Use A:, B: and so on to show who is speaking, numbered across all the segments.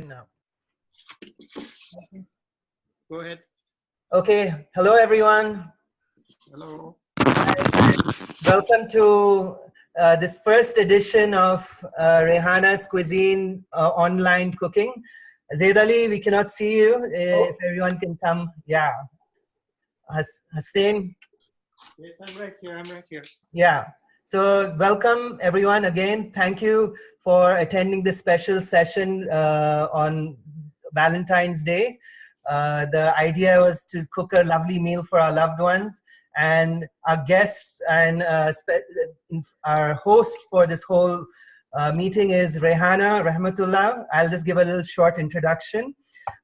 A: now.
B: Go ahead.
A: Okay, hello everyone.
B: Hello.
A: Welcome to this first edition of Raihana's Cuisine online cooking. Zaidali, we cannot see you. If everyone can come, yeah. Hasnain.
B: Yes, I'm right here. I'm right here.
A: Yeah. So welcome everyone again. Thank you for attending this special session on Valentine's Day. The idea was to cook a lovely meal for our loved ones, and our guests and our host for this whole meeting is Raihana Rahmatullah. I'll just give a little short introduction.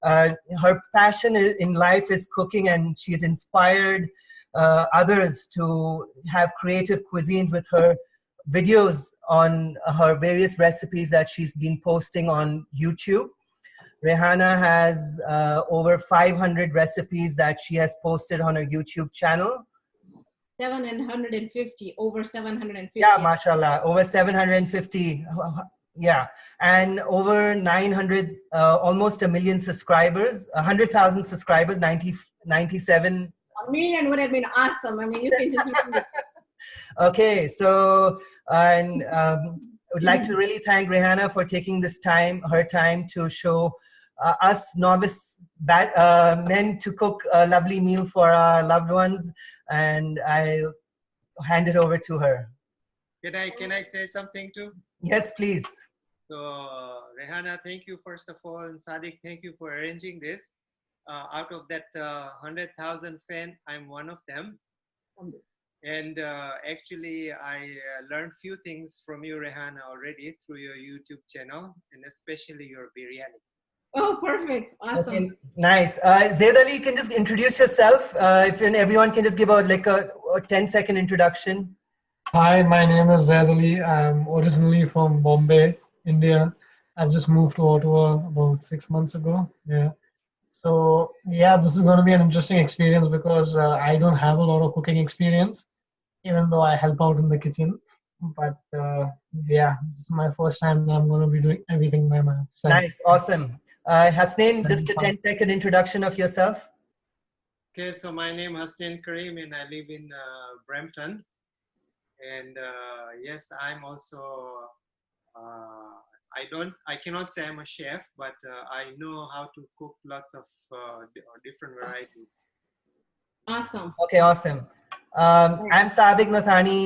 A: Her passion in life is cooking, and she's inspired others to have creative cuisines with her videos on her various recipes that she's been posting on YouTube. Raihana has over 500 recipes that she has posted on her YouTube channel.
C: 750, over 750.
A: Yeah, mashallah, over 750. Yeah, and over 900, almost 1 million subscribers, 100,000 subscribers, 97.
C: 1 million would have been awesome. I mean, you can just.
A: Okay, so and I would like to really thank Raihana for taking this time, her time, to show us novice men to cook a lovely meal for our loved ones, and I'll hand it over to her.
B: Can I say something too?
A: Yes, please.
B: So Raihana, thank you first of all, and Sadiq, thank you for arranging this. Out of that 100,000 fan, I'm one of them. And actually, I learned few things from you, Raihana, already through your YouTube channel, and especially your biryani.
C: Oh, perfect. Awesome.
A: Okay, nice. Zaidali, you can just introduce yourself. If everyone can just give a 10-second introduction.
D: Hi, my name is Zaidali. I'm originally from Bombay, India. I've just moved to Ottawa about 6 months ago. Yeah. So yeah, this is going to be an interesting experience because I don't have a lot of cooking experience, even though I help out in the kitchen. But yeah, this is my first time that I'm going to be doing everything by myself.
A: Nice, awesome. Hasnain, just a 10-second introduction of yourself.
B: Okay, so my name is Hasnain Karim, and I live in Brampton. And yes, I'm also. I cannot say I'm a chef, but I know how to cook lots of different varieties.
C: Awesome.
A: Okay, awesome. I'm Sadiq Nathani,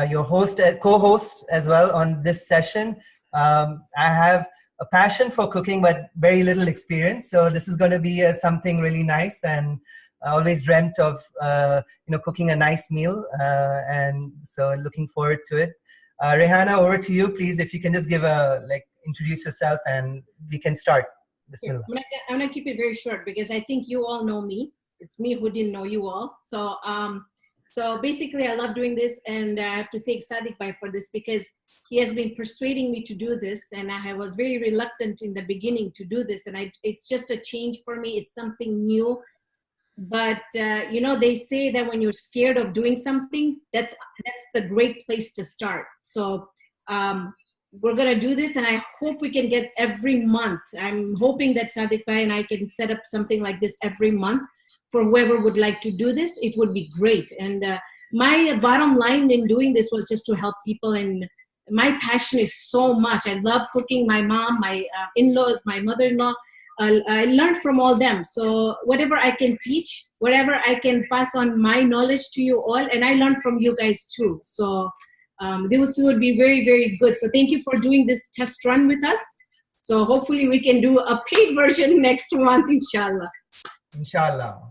A: your host, co-host as well on this session. I have a passion for cooking, but very little experience. So this is going to be something really nice, and I always dreamt of cooking a nice meal, and so looking forward to it. Raihana, over to you, please. If you can just give introduce yourself, and we can start.
C: Bismillah. I'm gonna keep it very short because I think you all know me. It's me who didn't know you all. So so basically, I love doing this, and I have to thank Sadiq Bhai for this because he has been persuading me to do this, and I was very reluctant in the beginning to do this, and it's just a change for me. It's something new. But they say that when you're scared of doing something, that's the great place to start. So we're gonna do this, and I hope we can get every month. I'm hoping that Sadiq Bhai and I can set up something like this every month for whoever would like to do this. It would be great. And my bottom line in doing this was just to help people, and my passion is so much. I love cooking. My mom, my in-laws, my mother-in-law, I learned from all them. So whatever I can teach, whatever I can pass on my knowledge to you all, and I learned from you guys too. So this would be very, very good. So thank you for doing this test run with us. So hopefully we can do a paid version next month, inshallah.
A: Inshallah.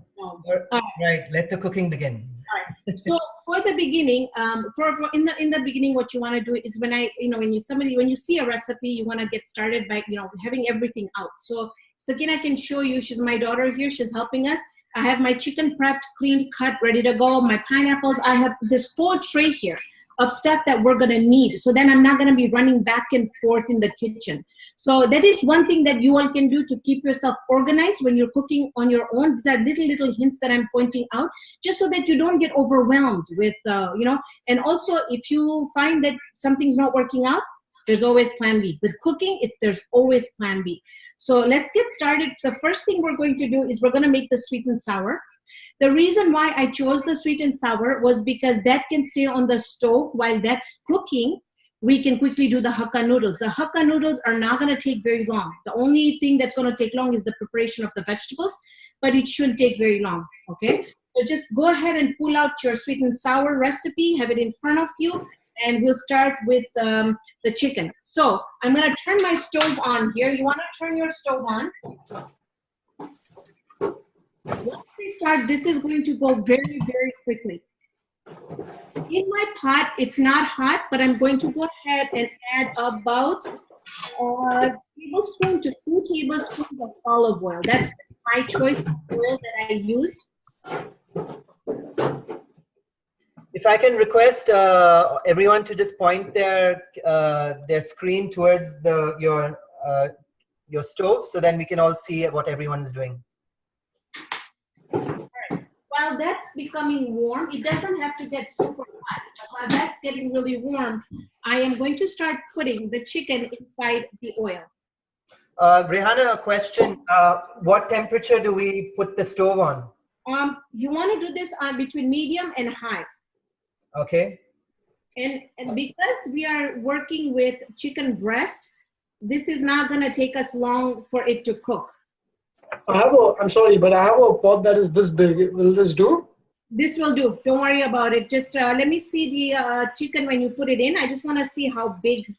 A: Right, let the cooking begin.
C: All right. So for the beginning, in the beginning, what you want to do is when you see a recipe, you want to get started by having everything out. So Sakina can show you. She's my daughter here. She's helping us. I have my chicken prepped, cleaned, cut, ready to go. My pineapples. I have this full tray here of stuff that we're going to need. So then I'm not going to be running back and forth in the kitchen. So that is one thing that you all can do to keep yourself organized when you're cooking on your own. These are little hints that I'm pointing out, just so that you don't get overwhelmed with, and also if you find that something's not working out, There's always plan B. With cooking, there's always plan B. So let's get started. The first thing we're going to do is we're going to make the sweet and sour. The reason why I chose the sweet and sour was because that can stay on the stove while that's cooking. We can quickly do the hakka noodles. The hakka noodles are not going to take very long. The only thing that's going to take long is the preparation of the vegetables, but it shouldn't take very long, okay? So just go ahead and pull out your sweet and sour recipe, have it in front of you, and we'll start with the chicken. So I'm going to turn my stove on here. You want to turn your stove on. Once we start, this is going to go very, very quickly. In my pot, it's not hot, but I'm going to go ahead and add about a tablespoon to 2 tablespoons of olive oil. That's my choice of oil that I use.
A: If I can request everyone to just point their screen towards your stove, so then we can all see what everyone is doing.
C: While that's becoming warm, it doesn't have to get super hot. While that's getting really warm, I am going to start putting the chicken inside the oil.
A: Raihana, a question. What temperature do we put the stove on?
C: You want to do this between medium and high.
A: Okay.
C: And because we are working with chicken breast, this is not going to take us long for it to cook.
D: I'm sorry, but I have a pot that is this big. Will this do?
C: This will do. Don't worry about it. Just let me see the chicken when you put it in. I just want to see how big.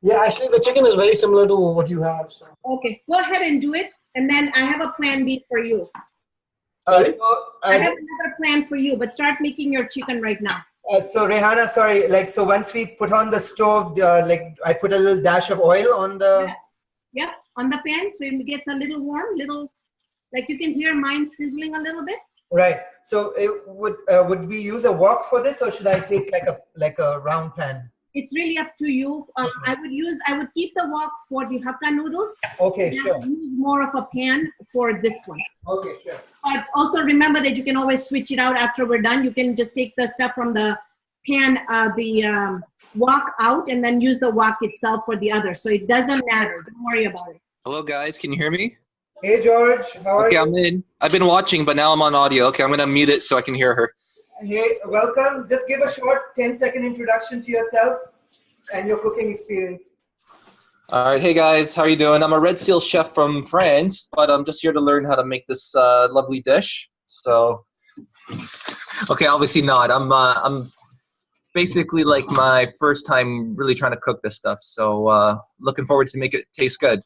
D: Yeah, actually, the chicken is very similar to what you have. So.
C: Okay, go ahead and do it. And then I have a plan B for you.
A: I
C: have another plan for you, but start making your chicken right now.
A: So Raihana, sorry, so once we put on the stove, I put a little dash of oil on the...
C: Yeah, on the pan, so it gets a little warm, like you can hear mine sizzling a little bit.
A: Right. So would we use a wok for this, or should I take like a round pan?
C: It's really up to you. I would keep the wok for the hakka noodles.
A: Okay,
C: and
A: sure.
C: I would use more of a pan for this one.
A: Okay, sure.
C: But also remember that you can always switch it out after we're done. You can just take the stuff from the pan, the wok out, and then use the wok itself for the other. So it doesn't matter. Don't worry about it.
E: Hello, guys. Can you hear me?
A: Hey, George. How are you?
E: I'm in. I've been watching, but now I'm on audio. Okay, I'm going to mute it so I can hear her.
A: Hey, welcome. Just give a short 10-second introduction to yourself and your cooking experience.
E: All right. Hey, guys. How are you doing? I'm a Red Seal chef from France, but I'm just here to learn how to make this lovely dish. So, okay, obviously not. I'm basically like my first time really trying to cook this stuff. So looking forward to make it taste good.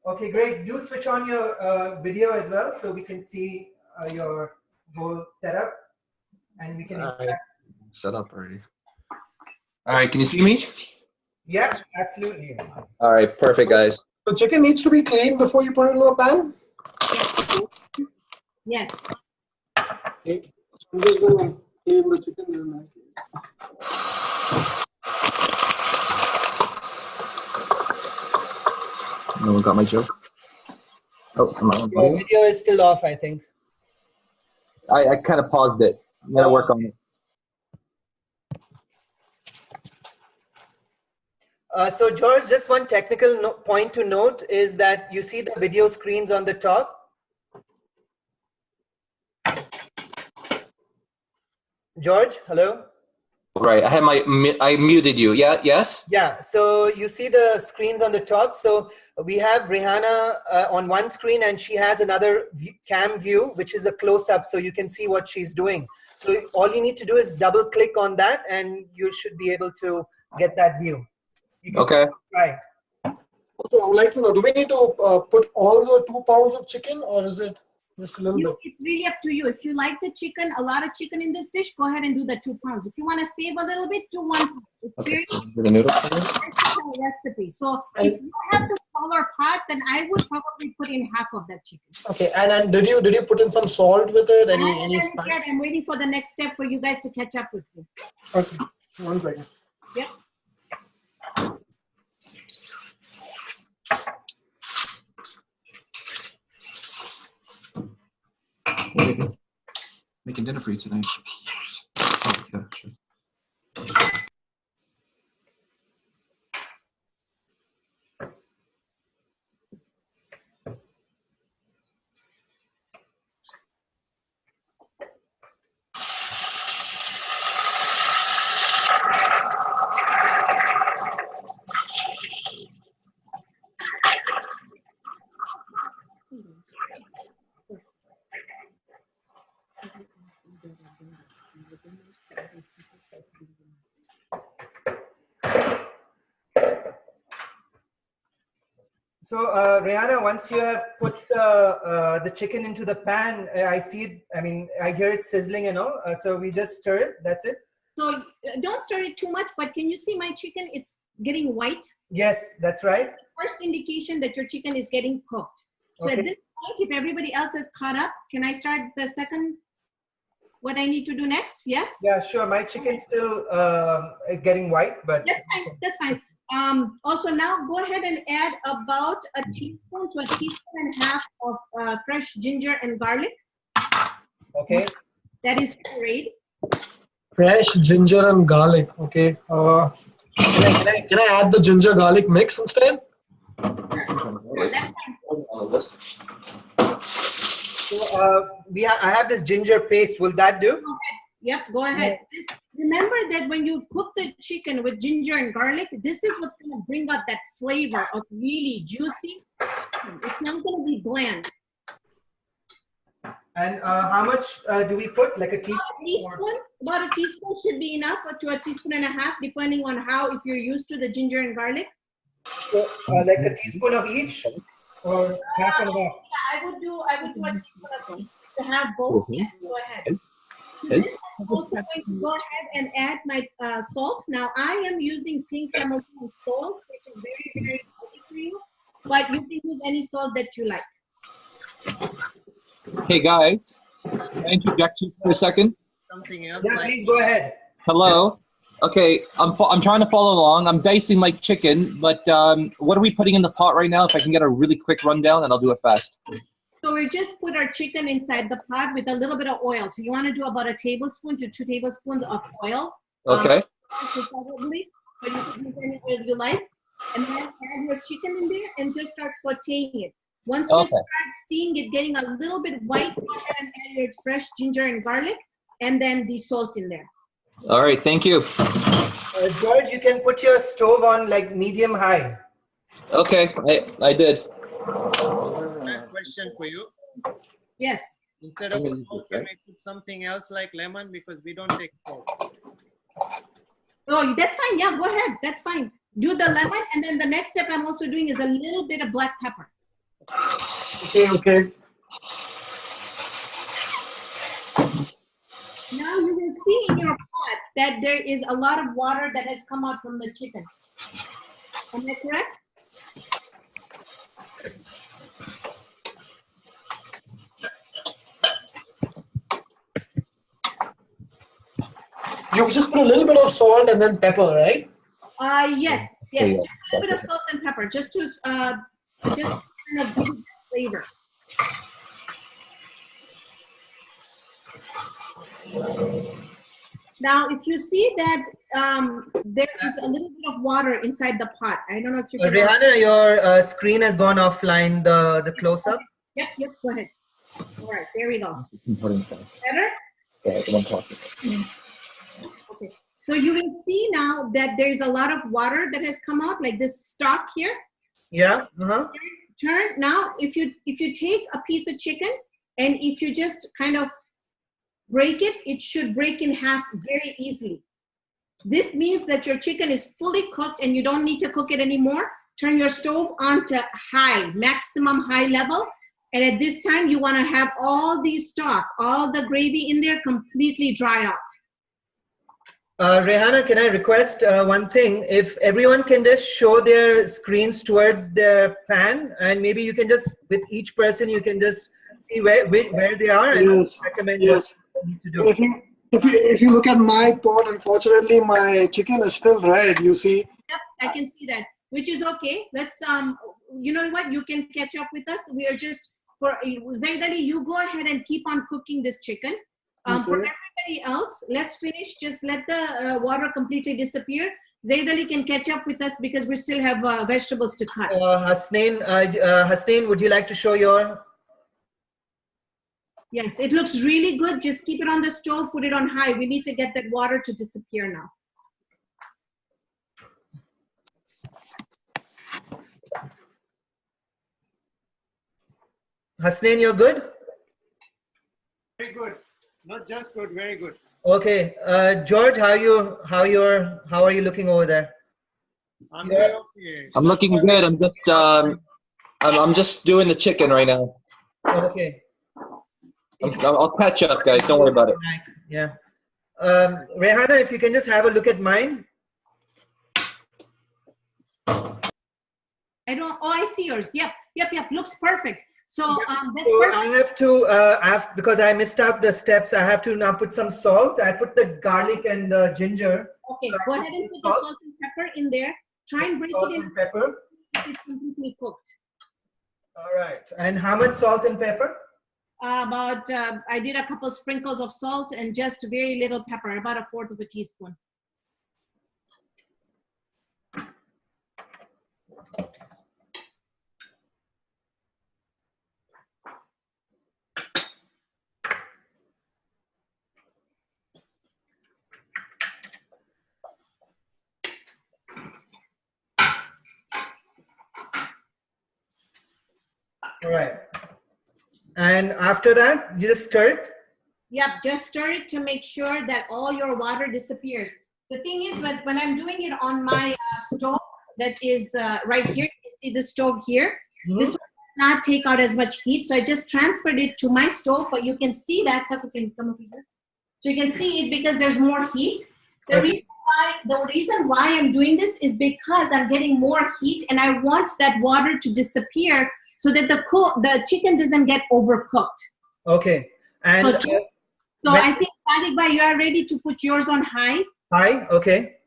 A: Okay, great. Do switch on your video as well so we can see your whole setup and we can
E: set up already. All right, can you see me?
A: Yeah, absolutely.
E: All right, perfect, guys.
D: The chicken needs to be cleaned before you put it in the pan?
C: Yes.
D: Okay. I'm just going to clean the chicken in that case.
E: No one got my joke? Oh, am I on
A: Your video is still off, I think.
E: I kind of paused it. I'm going to work on it.
A: So George, just one technical point to note is that you see the video screens on the top. George, hello?
E: Right, I muted you. Yeah, yes?
A: Yeah, so you see the screens on the top. So we have Raihana on one screen and she has another cam view, which is a close-up, so you can see what she's doing. So all you need to do is double click on that and you should be able to get that view.
E: Okay.
A: Right.
D: Also, I would like to know, do we need to put all the 2 pounds of chicken, or is it just a little bit?
C: It's really up to you. If you like the chicken, a lot of chicken in this dish, go ahead and do the 2 pounds. If you want to save a little bit, do 1 pound. It's
E: Okay.
C: very
E: The noodle?
C: recipe. So if you have the smaller pot, then I would probably put in half of that chicken.
D: Okay, and did you put in some salt with it? Any
C: Not yet. I'm waiting for the next step for you guys to catch up with me.
D: Okay, 1 second.
C: Yep.
E: Making dinner for you tonight. Oh, yeah, sure.
A: So, Raihana, once you have put the chicken into the pan, I see it, I mean, I hear it sizzling, you know, so we just stir it, that's it?
C: So don't stir it too much, but can you see my chicken? It's getting white.
A: Yes, that's right.
C: First indication that your chicken is getting cooked. So
A: Okay.
C: at this point, if everybody else is caught up, can I start the second, what I need to do next? Yes?
A: Yeah, sure. My chicken's still getting white, but
C: That's fine, that's fine. Also now go ahead and add about a teaspoon to a teaspoon and a half of fresh ginger and garlic.
A: okay.
C: That is pureed.
D: Fresh ginger and garlic. Okay. Can I add the ginger garlic mix instead?
C: Sure, that's fine.
A: So I have this ginger paste. Will that do?
C: Yep, go ahead. Remember that when you cook the chicken with ginger and garlic, this is what's going to bring out that flavor of really juicy. It's not going to be bland.
A: And how much do we put? Like a teaspoon?
C: About a teaspoon should be enough, or to a teaspoon and a half, depending on how, if you're used to the ginger and garlic.
A: So, like a teaspoon of each, or half and half?
C: Yeah, I would do a teaspoon of each to have both. Yes, go ahead. I'm also going to go ahead and add my salt. Now I am using pink Himalayan salt, which is very, very healthy for you, but you can use any salt that you like.
E: Hey guys, can I interject you for a second?
B: Something else.
A: Yeah,
B: like
A: please go ahead.
E: Hello. Okay, I'm trying to follow along. I'm dicing my chicken, but what are we putting in the pot right now? If I can get a really quick rundown, and I'll do it fast.
C: So we just put our chicken inside the pot with a little bit of oil. So you want to do about a tablespoon to 2 tablespoons of oil.
E: Okay.
C: Probably, but you can use any oil you like. And then add your chicken in there and just start sauteing it. Once you start seeing it getting a little bit white, go ahead and add your fresh ginger and garlic, and then the salt in there.
E: All right, thank you.
A: George, you can put your stove on like medium high.
E: Okay, I did.
B: question for you.
C: Yes.
B: Instead of salt, can I put something else like lemon, because we don't take salt?
C: Oh, that's fine. Yeah, go ahead. That's fine. Do the lemon, and then the next step I'm also doing is a little bit of black pepper.
D: Okay.
C: Now you will see in your pot that there is a lot of water that has come out from the chicken. Am I correct?
D: You just put a little bit of salt and then pepper, right?
C: Yes. Just a little bit of salt and pepper, just to kind of give it flavor. Now, if you see that there is a little bit of water inside the pot, I don't know if you can.
A: Raihana, your screen has gone offline. The close-up.
C: Yep. Go ahead. All right, there we go. Better? Okay. So you will see now that there's a lot of water that has come out, like this stock here.
A: Yeah.
C: Turn now. If you take a piece of chicken and if you just kind of break it, it should break in half very easily. This means that your chicken is fully cooked and you don't need to cook it anymore. Turn your stove on to high, maximum high level. And at this time, you want to have all the stock, all the gravy in there completely dry off.
A: Raihana, can I request one thing? If everyone can just show their screens towards their pan, and maybe you can just, with each person, you can just see where they are and recommend what you need to do.
D: If you look at my pot, unfortunately, my chicken is still red, you see.
C: Yep, I can see that, which is okay. Let's, you know what, you can catch up with us. We are just, for Zaidali, you go ahead and keep on cooking this chicken. For everybody else, let's finish. Just let the water completely disappear. Zaidali can catch up with us because we still have vegetables to cut.
A: Hasnain, would you like to show your?
C: Yes, it looks really good. Just keep it on the stove, put it on high. We need to get that water to disappear now.
A: Hasnain, you're good?
B: Very good. Not just good, very good.
A: Okay, George, how are you looking over there?
B: I'm very okay.
E: I'm looking good. I'm just I'm just doing the chicken right now.
A: Okay.
E: I'll catch up, guys. Don't worry about it.
A: Yeah. Raihana, if you can just have a look at mine.
C: I don't. Oh, I see yours. Yep. Looks perfect. So that's
A: So
C: perfect.
A: I have because I missed out the steps. I have to now put some salt. I put the garlic and the ginger.
C: Okay, go ahead and put the salt and pepper in there. Try and break
A: Salt
C: it in.
A: and pepper.
C: It's completely cooked.
A: All right. And how much salt and pepper?
C: I did a couple sprinkles of salt and just very little pepper, about 1/4 of a teaspoon.
A: All right. And after that, you just stir it?
C: Yep, just stir it to make sure that all your water disappears. The thing is, when I'm doing it on my stove that is right here, you can see the stove here.
A: Mm-hmm.
C: This one does not take out as much heat, so I just transferred it to my stove, but you can see that. So can come over here. So you can see it because there's more heat. The reason why I'm doing this is because I'm getting more heat and I want that water to disappear so that the chicken doesn't get overcooked.
A: Okay. And
C: so I think Sadiq bhai, you are ready to put yours on high.
A: High, okay.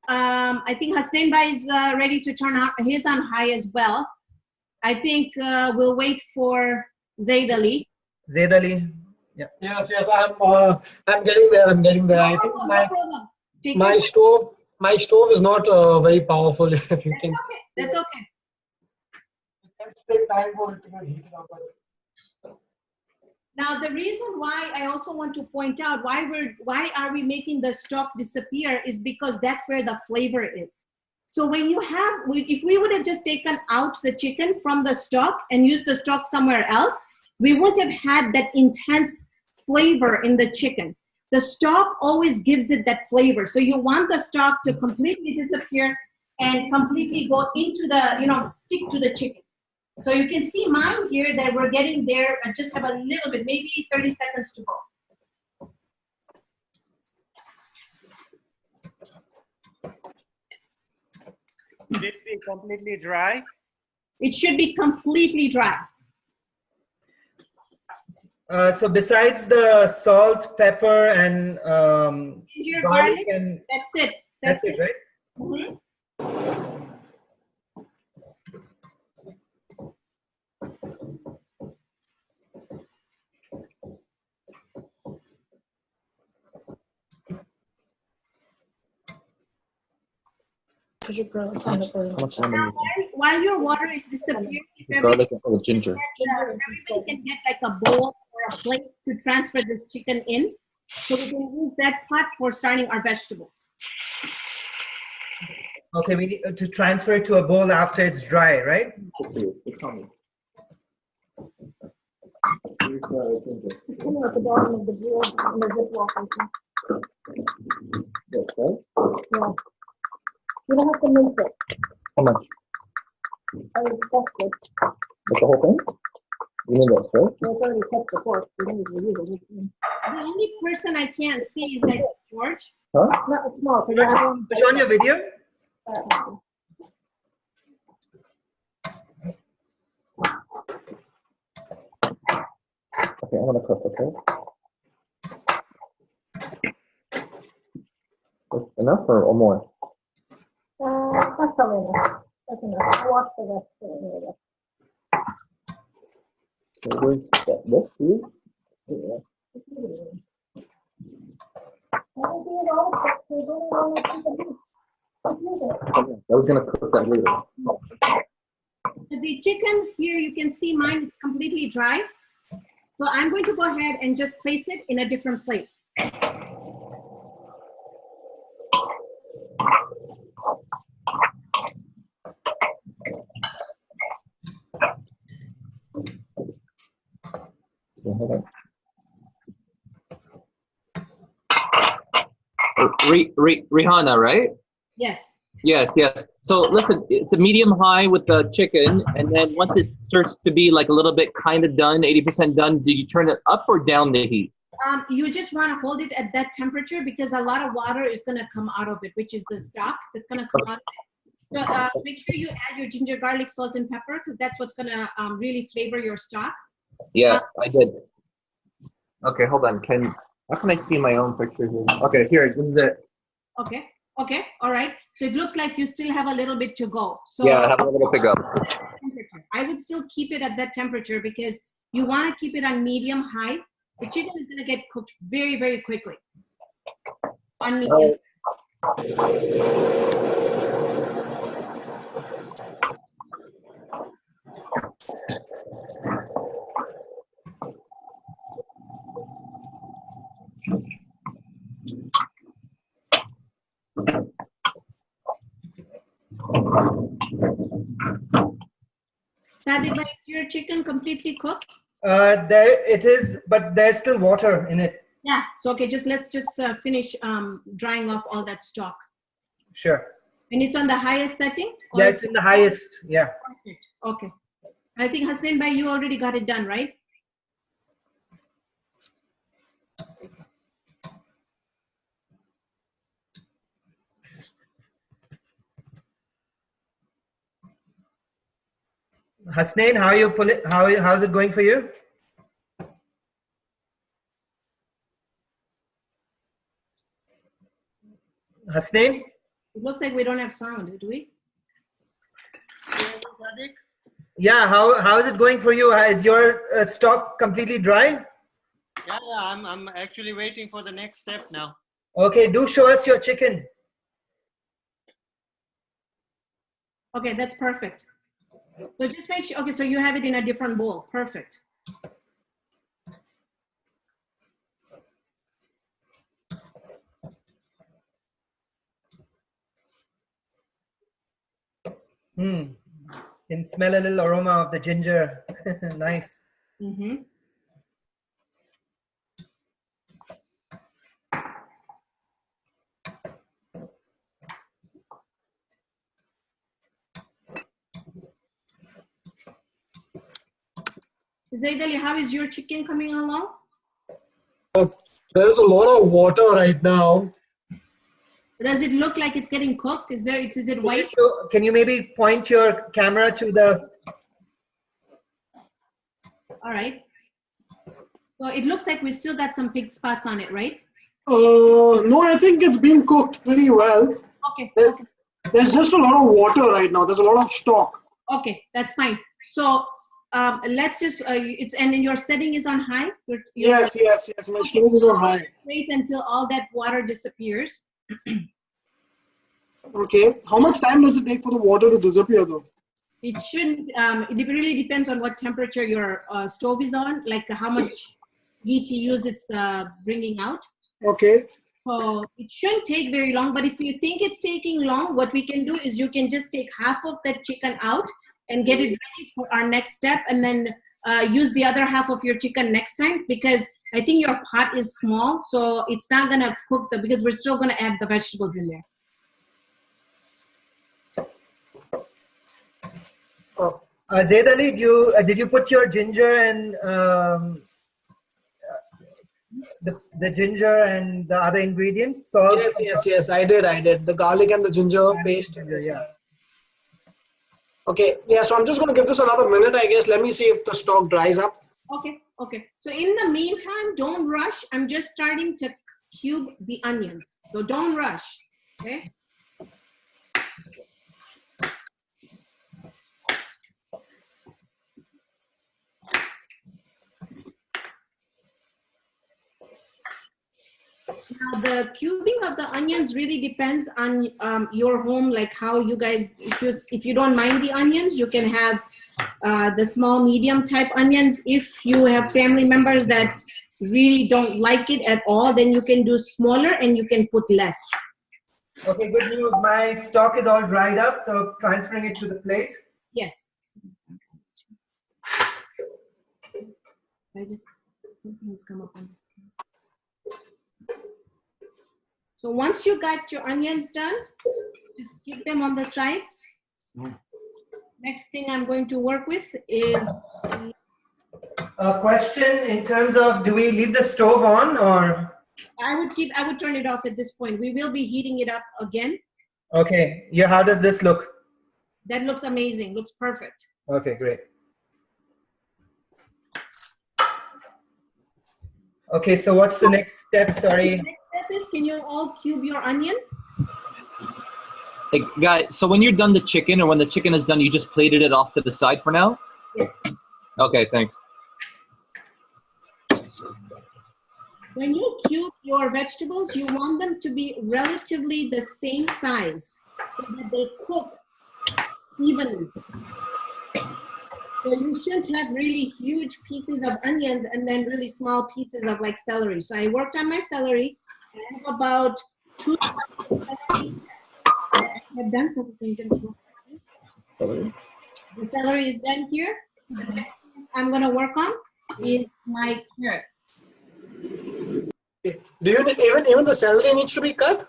C: I think Hasnain bhai is ready to turn his on high as well. I think we'll wait for Zaidali.
A: Zaidali, yeah.
D: Yes, I'm getting there. I think my stove is not very powerful. If you can.
C: Okay. That's okay.
D: It can take time for it to get heated up.
C: Now, the reason why I also want to point out why are we making the stock disappear is because that's where the flavor is. So when you if we would have just taken out the chicken from the stock and used the stock somewhere else, we wouldn't have had that intense flavor in the chicken. The stock always gives it that flavor. So you want the stock to completely disappear and completely go into the, stick to the chicken. So you can see mine here that we're getting there. I just have a little bit, maybe 30 seconds to go.
B: Should it be completely dry?
C: It should be completely dry.
A: So besides the salt, pepper, and
C: Ginger,
A: garlic,
C: that's it.
A: That's it, right?
C: Mm-hmm. While your water is disappearing,
E: Garlic and ginger.
C: everybody can get like a bowl or a plate to transfer this chicken in, so we can use that pot for starting our vegetables.
A: Okay, we need to transfer it to a bowl after it's dry, right?
C: At the bottom of the bowl in the Ziploc. Yeah. You don't have to mince it.
E: How much?
C: That's good.
E: That's the whole thing? You mean this, right?
C: Well, it's already touched the fork. We don't need to use it. The only person I can't see is like George.
E: Huh?
C: No, it's small.
A: Push on your video.
E: Okay, I'm gonna cook, okay? Enough or more?
C: That's probably enough. That's enough. I'll watch the rest of it.
E: Okay, where's this? Yeah. I was gonna cook that later.
C: The chicken here, you can see mine, it's completely dry. So I'm going to go ahead and just place it in a different plate.
E: Rihanna, right?
C: Yes.
E: Yes, yes. So listen, it's a medium high with the chicken, and then once it starts to be like a little bit kind of done, 80% done, do you turn it up or down the heat?
C: You just want to hold it at that temperature because a lot of water is going to come out of it, which is the stock that's going to come out of it. So make sure you add your ginger, garlic, salt, and pepper because that's what's going to really flavor your stock.
E: Yeah, I did. Okay, hold on. How can I see my own picture here? Okay, here, this is it.
C: Okay. Okay. All right. So it looks like you still have a little bit to go. So
E: Yeah, I have a little pick up.
C: I would still keep it at that temperature because you want to keep it on medium high. The chicken is going to get cooked very, very quickly. On medium. Sadiq, is your chicken completely cooked?
A: There it is, but there's still water in it.
C: Yeah. So okay, let's just finish drying off all that stock.
A: Sure.
C: And it's on the highest setting?
A: Yeah, it's in the highest. Yeah.
C: Perfect. Okay. I think Hasnain bhai, you already got it done, right?
A: Hasnain, how's it going for you? Hasnain?
C: It looks like we don't have sound, do we?
A: Yeah, how is it going for you? Is your stock completely dry?
B: Yeah, I'm actually waiting for the next step now.
A: Okay, do show us your chicken.
C: Okay, that's perfect. So just make sure, okay, so you have it in a different bowl. Perfect.
A: Can smell a little aroma of the ginger. Nice.
C: Mm-hmm. Zaidali, how is your chicken coming along?
D: There's a lot of water right now.
C: Does it look like it's getting cooked? Is it white?
A: Can you maybe point your camera to the...
C: All right. So it looks like we still got some pig spots on it, right?
D: No, I think it's being cooked pretty well.
C: Okay.
D: There's just a lot of water right now. There's a lot of stock.
C: Okay, that's fine. So let's just, and then your setting is on high?
D: Yes. My stove is on high.
C: Wait until all that water disappears.
D: Okay. How much time does it take for the water to disappear though?
C: It shouldn't, it really depends on what temperature your stove is on, like how much BTUs it's bringing out.
D: Okay.
C: So it shouldn't take very long, but if you think it's taking long, what we can do is you can just take half of that chicken out and get it ready for our next step, and then use the other half of your chicken next time, because I think your pot is small, so it's not gonna cook because we're still gonna add the vegetables in there.
A: Zaidali, did you put your ginger and the ginger and the other ingredients? Salt?
D: Yes. I did. The garlic and the ginger paste.
A: Yeah.
D: Okay. Yeah. So I'm just going to give this another minute, I guess. Let me see if the stock dries up.
C: Okay. So in the meantime, don't rush. I'm just starting to cube the onions. So don't rush. Okay. Now the cubing of the onions really depends on your home, like how you guys, if you don't mind the onions, you can have the small medium type onions. If you have family members that really don't like it at all, then you can do smaller and you can put less.
A: Okay, good news. My stock is all dried up, so transferring it to the plate.
C: Yes. Something's come up on. So once you got your onions done, just keep them on the side. Next thing I'm going to work with is...
A: A question in terms of, do we leave the stove on or?
C: I would turn it off at this point. We will be heating it up again.
A: Okay. Yeah. How does this look?
C: That looks amazing. Looks perfect.
A: Okay, great. Okay, so what's the next step? Sorry.
C: The next step is, can you all cube your onion?
E: Hey, guys, so when you're done the chicken, or when the chicken is done, you just plated it off to the side for now?
C: Yes.
E: Okay, thanks.
C: When you cube your vegetables, you want them to be relatively the same size so that they cook evenly. So you shouldn't have really huge pieces of onions and then really small pieces of like celery. So I worked on my celery. I have about 2 cups of celery. I've done something. The celery is done here. The next thing I'm going to work on is my carrots.
D: Do you even the celery needs to be cut?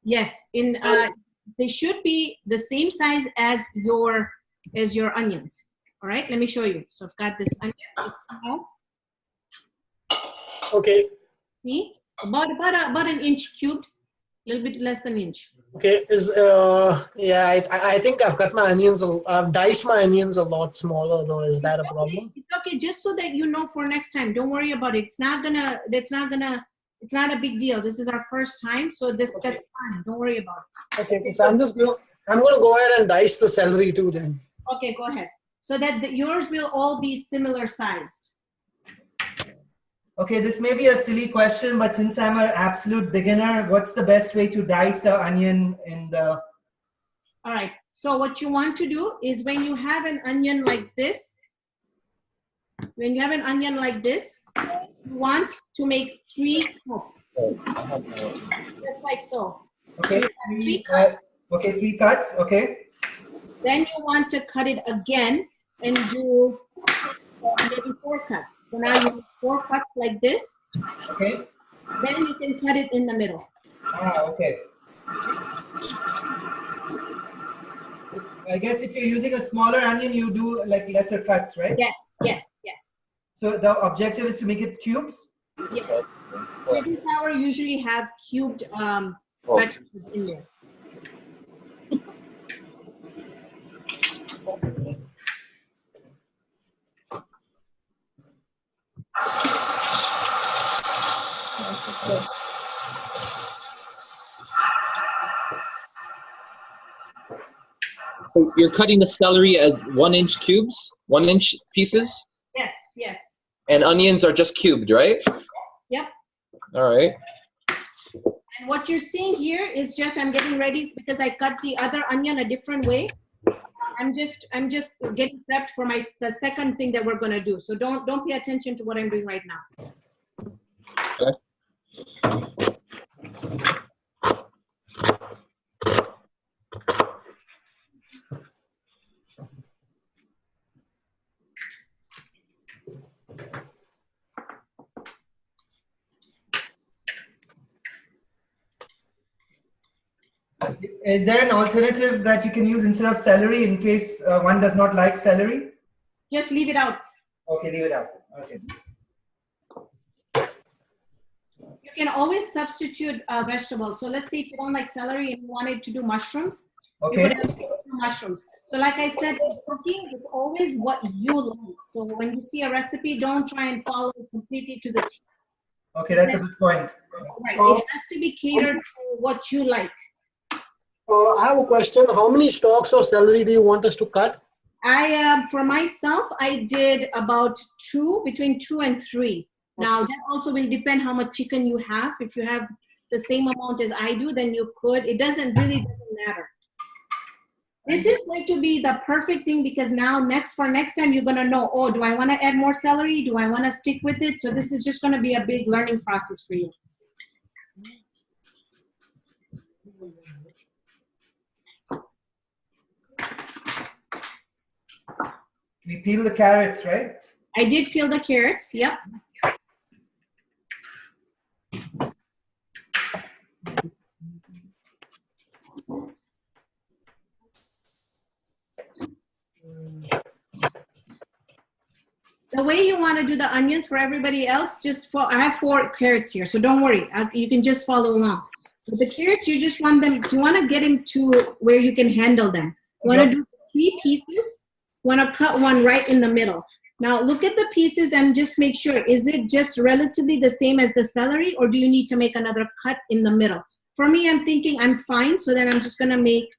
C: Yes, they should be the same size as your onions. All right, let me show you. So I've got this onion.
D: Okay.
C: See, about an inch cubed, a little bit less than an inch.
D: Okay. Yeah, I think I've cut my onions. I've diced my onions a lot smaller though. Is that a problem?
C: It's okay, just so that you know for next time. Don't worry about it. It's not a big deal. This is our first time, so that's fine. Don't worry about it.
D: Okay, so I'm gonna go ahead and dice the celery too then.
C: Okay, go ahead. So that yours will all be similar sized.
A: Okay, this may be a silly question, but since I'm an absolute beginner, what's the best way to dice an onion in the...
C: All right, so what you want to do is when you have an onion like this, you want to make 3 cuts. Just like so.
A: Okay,
C: so 3 cuts.
A: Okay, 3 cuts, okay.
C: Then you want to cut it again and do maybe 4 cuts. So now you have 4 cuts like this.
A: Okay.
C: Then you can cut it in the middle.
A: Ah, okay. I guess if you're using a smaller onion, you do like lesser cuts, right?
C: Yes, yes, yes.
A: So the objective is to make it cubes?
C: Yes. Baby flour usually have cubed vegetables in there.
E: So you're cutting the celery as 1-inch cubes, 1-inch pieces?
C: Yes, yes.
E: And onions are just cubed, right?
C: Yep.
E: All right.
C: And what you're seeing here is just I'm getting ready because I cut the other onion a different way. I'm just getting prepped for the second thing that we're gonna do. So don't pay attention to what I'm doing right now.
E: Okay.
A: Is there an alternative that you can use instead of celery in case one does not like celery?
C: Just leave it out.
A: Okay, leave it out. Okay.
C: You can always substitute vegetables. So let's say if you don't like celery and you wanted to do mushrooms,
A: okay,
C: you would have to do mushrooms. So like I said, in cooking, it's always what you like. So when you see a recipe, don't try and follow it completely to the T.
A: Okay, that's a good point.
C: Right, it has to be catered to what you like.
D: I have a question. How many stalks of celery do you want us to cut?
C: For myself, I did about between 2 and 3. Now that also will depend how much chicken you have. If you have the same amount as I do, then you could. It doesn't matter. This is going to be the perfect thing because now for next time you're gonna know, oh, do I want to add more celery? Do I want to stick with it? So this is just gonna be a big learning process for you.
A: We peel the carrots, right?
C: I did peel the carrots, yep. The way you want to do the onions for everybody else, I have 4 carrots here, so don't worry. You can just follow along. With the carrots, you just want them, you want to get them to where you can handle them. You want to do 3 pieces, want to cut one right in the middle. Now look at the pieces and just make sure, is it just relatively the same as the celery, or do you need to make another cut in the middle? For me, I'm thinking I'm fine, so then I'm just going to make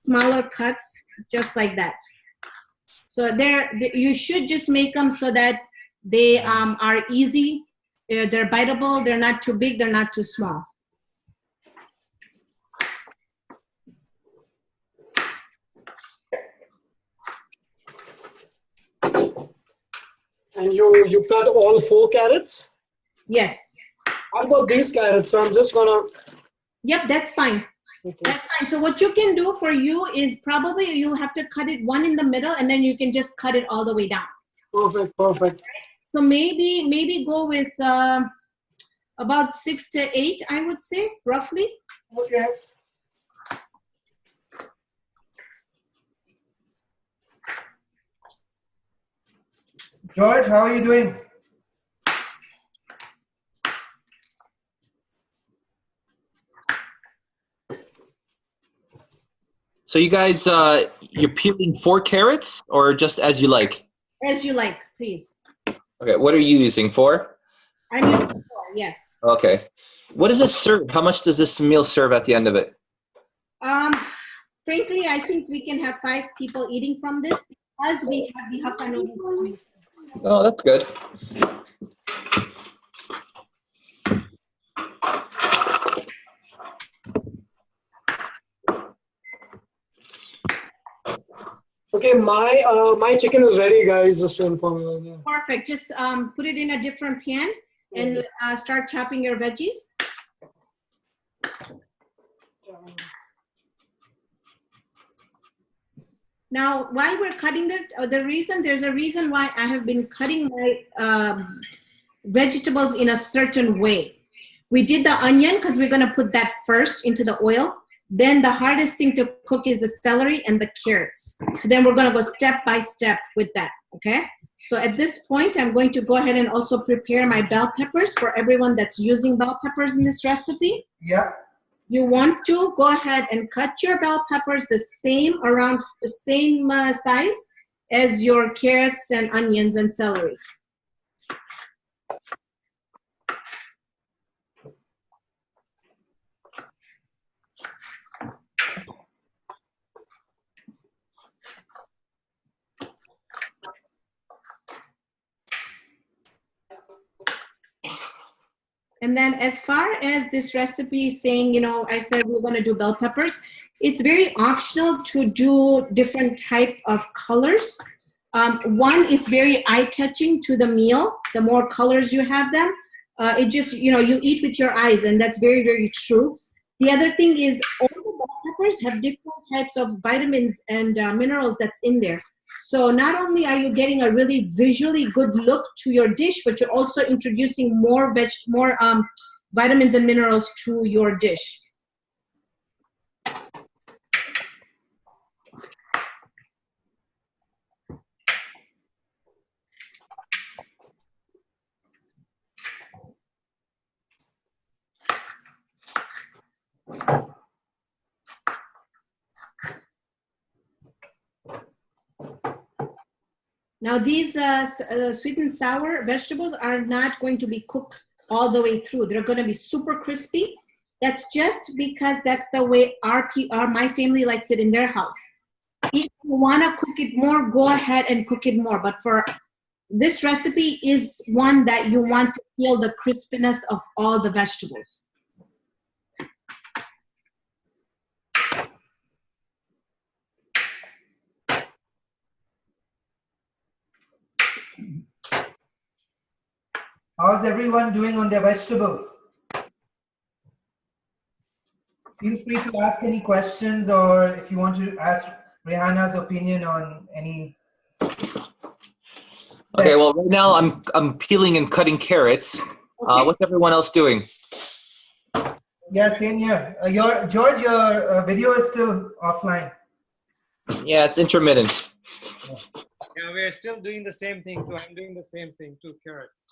C: smaller cuts just like that. So you should just make them so that they are easy, they're biteable, they're not too big, they're not too small.
D: And you cut all 4 carrots?
C: Yes.
D: I've got these carrots, so I'm just gonna...
C: Yep, that's fine.
D: Okay.
C: That's fine. So what you can do for you is probably you'll have to cut it one in the middle, and then you can just cut it all the way down.
D: Perfect, perfect.
C: So maybe go with about 6 to 8, I would say, roughly.
D: Okay.
A: George, how are you doing?
E: So you guys, you're peeling 4 carrots, or just as you like?
C: As you like, please.
E: Okay, what are you using, 4?
C: I'm using 4, yes.
E: Okay. What does this serve? How much does this meal serve at the end of it?
C: Frankly, I think we can have 5 people eating from this because we have the hakka noodles.
E: Oh, that's good.
D: Okay, my chicken is ready, guys, just to inform you.
C: Perfect. Just put it in a different pan and start chopping your veggies. Now, while we're cutting there's a reason why I have been cutting my vegetables in a certain way. We did the onion because we're going to put that first into the oil. Then the hardest thing to cook is the celery and the carrots. So then we're going to go step by step with that, okay? So at this point, I'm going to go ahead and also prepare my bell peppers for everyone that's using bell peppers in this recipe.
A: Yeah.
C: You want to go ahead and cut your bell peppers around the same size as your carrots and onions and celery. And then as far as this recipe saying, I said we're going to do bell peppers, it's very optional to do different type of colors. One, it's very eye-catching to the meal. The more colors you have them, it just, you eat with your eyes, and that's very, very true. The other thing is all the bell peppers have different types of vitamins and minerals that's in there. So not only are you getting a really visually good look to your dish, but you're also introducing more vitamins and minerals to your dish. Now these sweet and sour vegetables are not going to be cooked all the way through. They're going to be super crispy. That's just because that's the way my family likes it in their house. If you want to cook it more, go ahead and cook it more. But for this recipe is one that you want to feel the crispiness of all the vegetables.
A: How's everyone doing on their vegetables? Feel free to ask any questions, or if you want to ask Raihana's opinion on any.
E: Okay, well, right now I'm peeling and cutting carrots.
C: Okay.
E: What's everyone else doing?
A: Yeah, same here. George, your video is still offline.
E: Yeah, it's intermittent.
B: Yeah, we're still doing the same thing too. I'm doing the same thing, 2 carrots.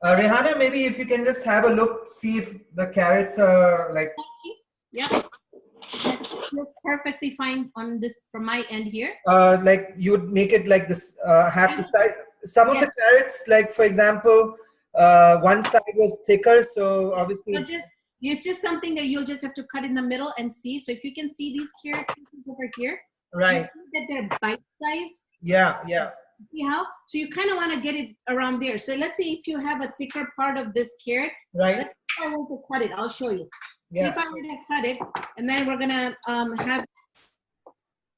A: Raihana, maybe if you can just have a look, see if the carrots are like.
C: Yep. Looks perfectly fine on this from my end here.
A: Like you'd make it like this, half the size. Some of the carrots, like for example, one side was thicker, so obviously.
C: So it's just something that you'll just have to cut in the middle and see. So if you can see these carrots over here,
A: right?
C: That they're bite size.
A: Yeah, yeah.
C: See how? So you kind of want to get it around there. So let's say if you have a thicker part of this carrot,
A: right?
C: Let's say I want to cut it. I'll show you.
A: Yeah.
C: See if I were to cut it, and then we're gonna have,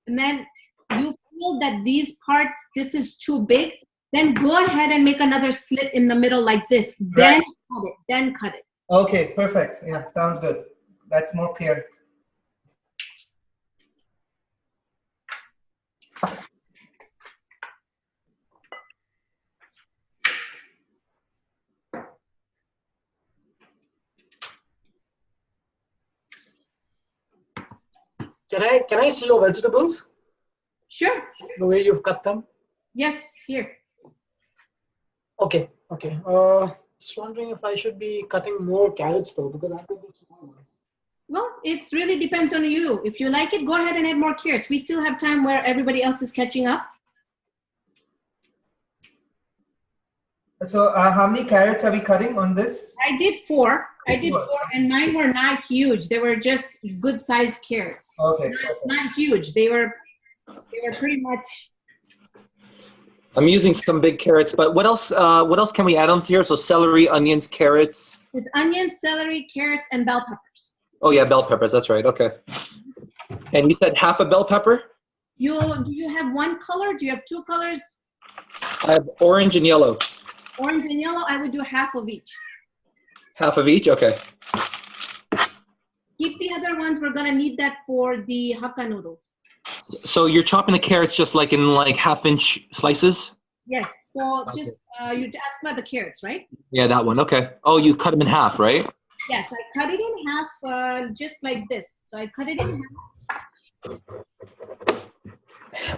C: and then you feel that these parts, this is too big, then go ahead and make another slit in the middle like this. Then cut it. Then cut it.
A: Okay, perfect. Yeah, sounds good. That's more clear.
D: Can I see your vegetables?
C: Sure.
D: The way you've cut them?
C: Yes, here.
D: Okay. Just wondering if I should be cutting more carrots though, because I've got these small ones.
C: Well, it really depends on you. If you like it, go ahead and add more carrots. We still have time where everybody else is catching up.
A: So how many carrots are we cutting on this?
C: I did 4. And mine were not huge. They were just good sized carrots.
A: Okay.
C: Not huge. They were pretty much.
E: I'm using some big carrots, but what else can we add onto here? So celery, onions, carrots.
C: It's onions, celery, carrots, and bell peppers.
E: Oh yeah, bell peppers. That's right. Okay. And you said half a bell pepper?
C: Do you have one color? Do you have 2 colors?
E: I have orange and yellow.
C: Orange and yellow. I would do half of each.
E: Half of each. Okay.
C: Keep the other ones. We're gonna need that for the Hakka noodles.
E: So you're chopping the carrots just like in like half-inch slices?
C: Yes. So just you asked about the carrots, right?
E: Yeah, that one. Okay. Oh, you cut them in half, right?
C: Yes, I cut it in half, just like this. So I cut it in half.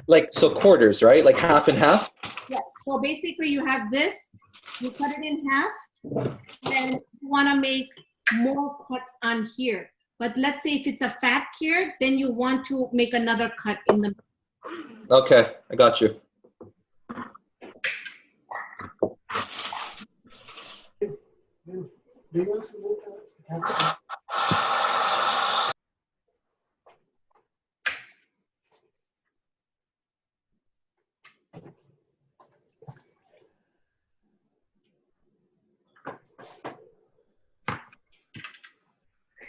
E: Like, so quarters, right? Like half and half?
C: Yeah. So basically you have this, you cut it in half, then you want to make more cuts on here. But let's say if it's a fat carrot, then you want to make another cut in the middle.
E: Okay, I got you.
D: Do you want to move carrots?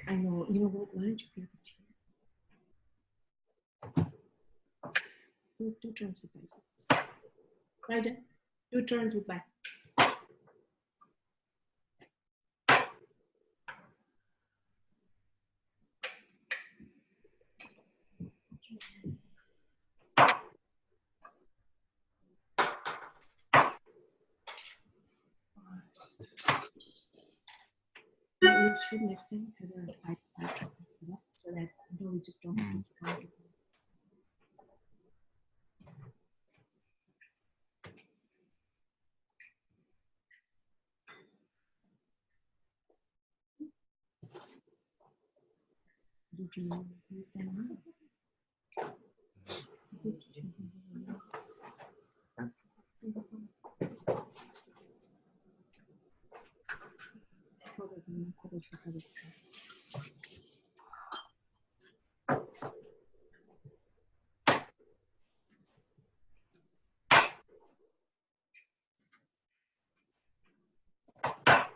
C: I know. You know what? Why don't you grab a chair? Do 2 turns with Baja. Raja, 2 turns with Baja. We should next time have a 5 so that we just don't have to count it. Did you know this time? Just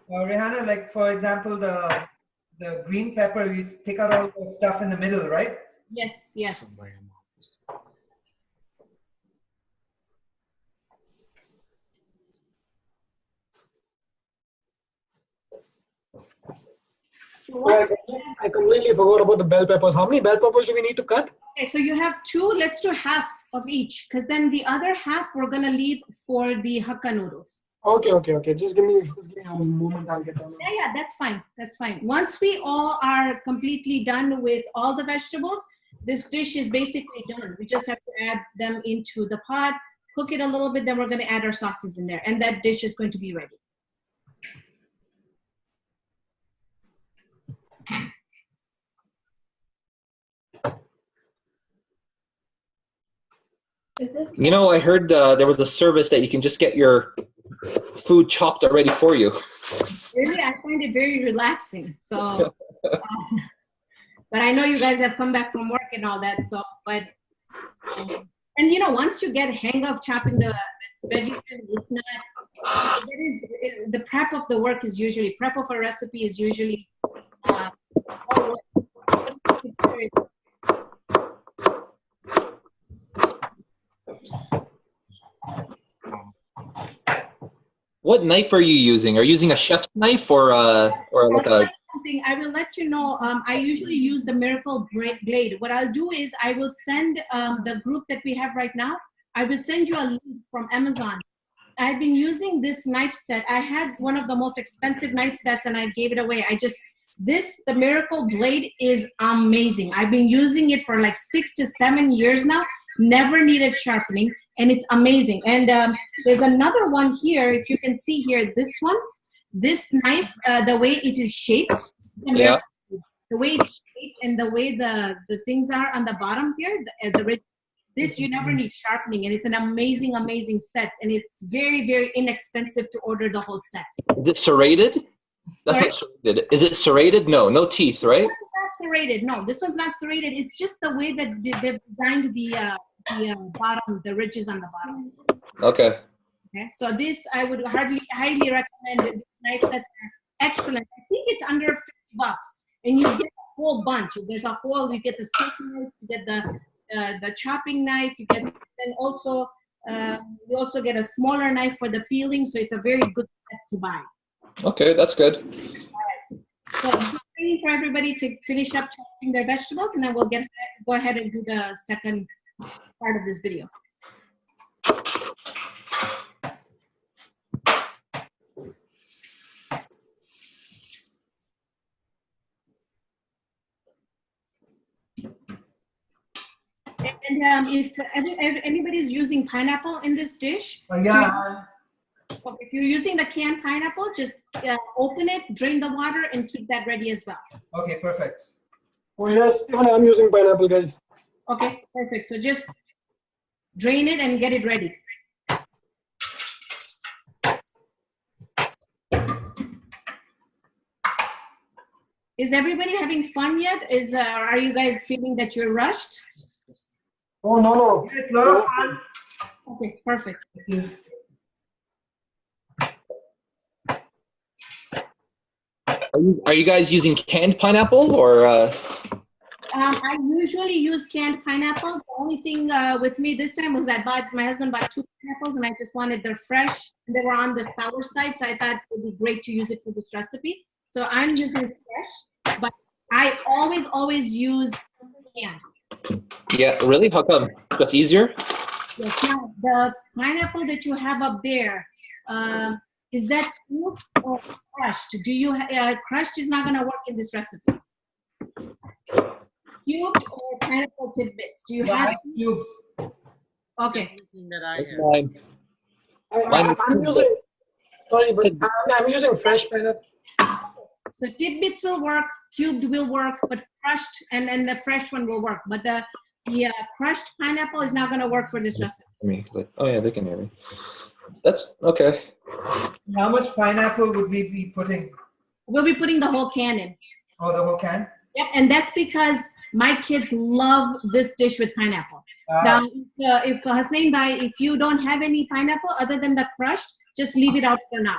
A: Raihana, like for example, the green pepper, you take out all the stuff in the middle, right?
C: Yes, yes.
D: I completely forgot about the bell peppers. How many bell peppers do we need to cut?
C: Okay, so you have 2. Let's do half of each, because then the other half we're gonna leave for the Hakka noodles.
D: Okay. Just give me a moment. I'll get done.
C: Yeah, that's fine. That's fine. Once we all are completely done with all the vegetables, this dish is basically done. We just have to add them into the pot, cook it a little bit, then we're going to add our sauces in there, and that dish is going to be ready.
E: You know, I heard there was a service that you can just get your food chopped already for you.
C: Really, I find it very relaxing. So, but I know you guys have come back from work and all that. So, but and you know, once you get hang of chopping the veggies, it's not. The prep of the work is usually prep of a recipe is usually.
E: What knife are you using? Are you using a chef's knife or like a?
C: I will let you know. I usually use the Miracle Blade. What I'll do is I will send the group that we have right now. I will send you a link from Amazon. I've been using this knife set. I had one of the most expensive knife sets and I gave it away. The Miracle Blade is amazing. I've been using it for like 6 to 7 years now. Never needed sharpening, and it's amazing. And there's another one here. If you can see here, this knife, the way it is shaped,
E: Yeah.
C: the way it's shaped, and the way the things are on the bottom here, this you never need sharpening, and it's an amazing, amazing set, and it's very, very inexpensive to order the whole set.
E: Is it serrated? That's
C: Sorry?
E: not serrated. Is it serrated? No teeth, right?
C: This one's not serrated. No, this one's not serrated. It's just the way that they've designed the bottom, the ridges on the bottom.
E: Okay.
C: Okay, so this I would highly recommend. These knife sets are excellent. I think it's under $50, and you get a whole bunch. There's a whole. You get the steak knife, you get the chopping knife, you get, and also you also get a smaller knife for the peeling. So it's a very good set to buy.
E: Okay, that's good.
C: All right. So I'm waiting for everybody to finish up chopping their vegetables, and then we'll go ahead and do the second part of this video. And if anybody's using pineapple in this dish,
A: Yeah.
C: if you're using the canned pineapple, just open it, drain the water, and keep that ready as well.
A: Okay, perfect.
D: Oh yes, even I'm using pineapple, guys.
C: Okay, perfect. So just drain it and get it ready. Is everybody having fun yet? Are you guys feeling that you're rushed?
D: Oh no.
A: It's a lot of fun.
C: Okay, perfect.
E: Are you guys using canned pineapple or?
C: I usually use canned pineapples. The only thing with me this time was my husband bought 2 pineapples, and I just wanted them fresh. They were on the sour side, so I thought it would be great to use it for this recipe. So I'm using fresh, but I always use canned.
E: Yeah, really? How come? That's easier?
C: Yes. Now, the pineapple that you have up there, is that cubed or crushed? Crushed is not going to work in this recipe. Cubed or pineapple tidbits? Do you have
A: cubes?
C: Okay.
B: Everything that I have.
D: I'm using. Sorry, but I'm using fresh pineapple.
C: So tidbits will work, cubed will work, but crushed and the fresh one will work. But the crushed pineapple is not going to work for this recipe.
E: Oh yeah, they can hear me. That's okay.
A: How much pineapple would we be putting?
C: We'll be putting the whole can in.
A: Oh, the whole can?
C: Yep, and that's because my kids love this dish with pineapple. Now, if Hasnain if you don't have any pineapple other than the crushed, just leave it out for now.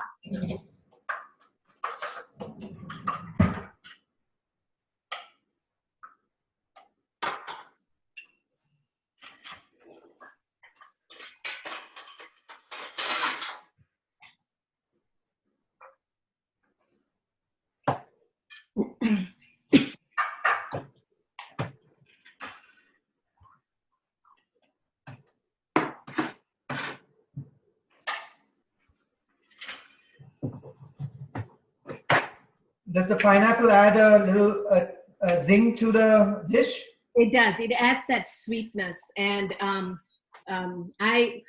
A: Does the pineapple add a little zing to the dish?
C: It does. It adds that sweetness, and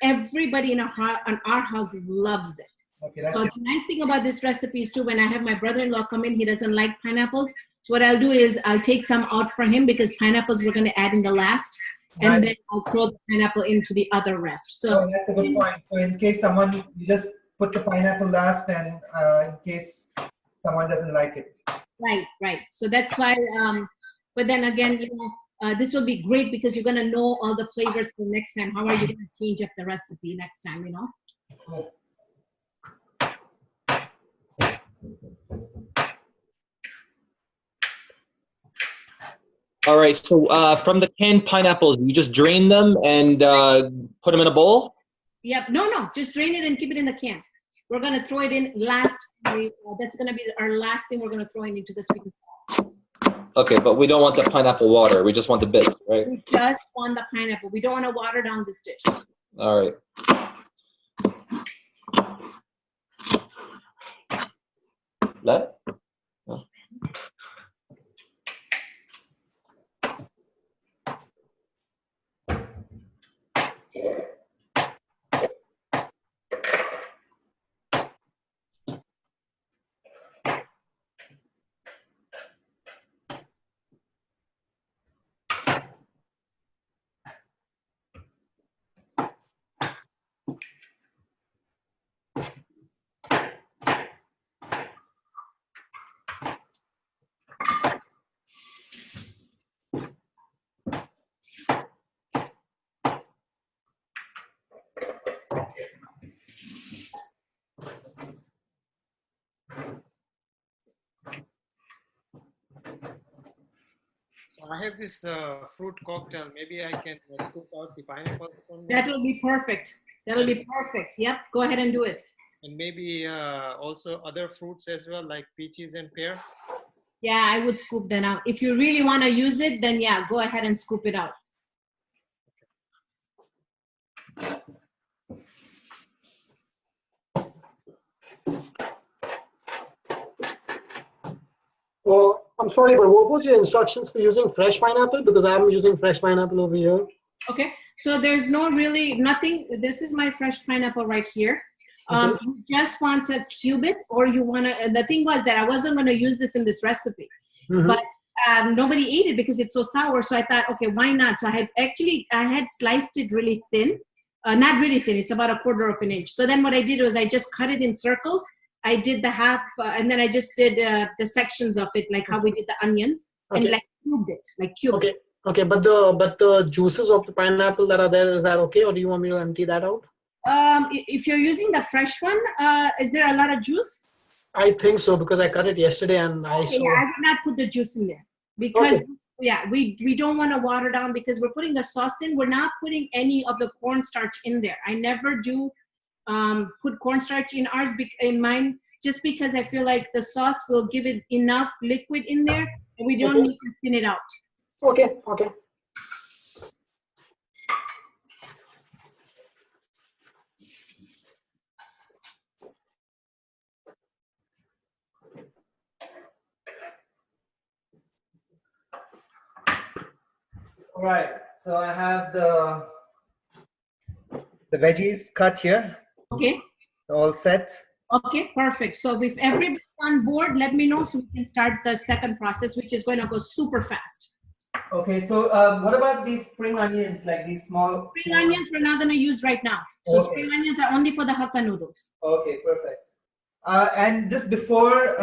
C: everybody in our house loves it.
A: Okay,
C: So the nice thing about this recipe is too, when I have my brother-in-law come in, he doesn't like pineapples. So what I'll do is I'll take some out for him because pineapples we're going to add in the last, and then I'll throw the pineapple into the other rest. So
A: that's a good point. So in case you just put the pineapple last, and in case someone doesn't like it.
C: Right. So that's why. But then again, this will be great because you're going to know all the flavors for next time. How are you going to change up the recipe next time?
A: Cool.
E: All right, so from the canned pineapples, you just drain them and put them in a bowl?
C: Yep. No. Just drain it and keep it in the can. We're going to throw it in last. That's going to be our last thing we're going to throw into the sweet and sour.
E: Okay, but we don't want the pineapple water. We just want the bits, right?
C: We just want the pineapple. We don't want to water down this dish.
E: All right. Let? Oh.
B: I have this fruit cocktail. Maybe I can scoop out the pineapple from
C: That will be perfect. That will be perfect. Yep. Go ahead and do it.
B: And maybe also other fruits as well, like peaches and pear.
C: Yeah, I would scoop them out. If you really want to use it, then yeah, go ahead and scoop it out.
D: Well, I'm sorry, but what was your instructions for using fresh pineapple? Because I'm using fresh pineapple over here.
C: Okay, so there's nothing. This is my fresh pineapple right here.
D: Okay.
C: You just want to cube it, or you want to, the thing was that I wasn't going to use this in this recipe, but nobody ate it because it's so sour. So I thought, okay, why not? So I had sliced it really thin, not really thin. It's about 1/4 inch. So then what I did was I just cut it in circles. I did the half, and then I just did the sections of it, like how we did the onions, and like cubed it,
D: Okay. Okay, but the juices of the pineapple that are there, is that okay, or do you want me to empty that out?
C: If you're using the fresh one, is there a lot of juice?
D: I think so, because I cut it yesterday and I saw.
C: Yeah, I would not put the juice in there because we don't want to water down because we're putting the sauce in. We're not putting any of the cornstarch in there. I never do put cornstarch in ours, in mine, just because I feel like the sauce will give it enough liquid in there and we don't need to thin it out.
D: Okay.
A: All right, so I have the veggies cut here.
C: Okay.
A: All set.
C: Okay, perfect. So if everybody's on board, let me know so we can start the second process, which is going to go super fast.
A: Okay, so what about these spring onions, like these small?
C: Spring onions we're not going to use right now. So spring onions are only for the Hakka noodles.
A: Okay, perfect. And just before,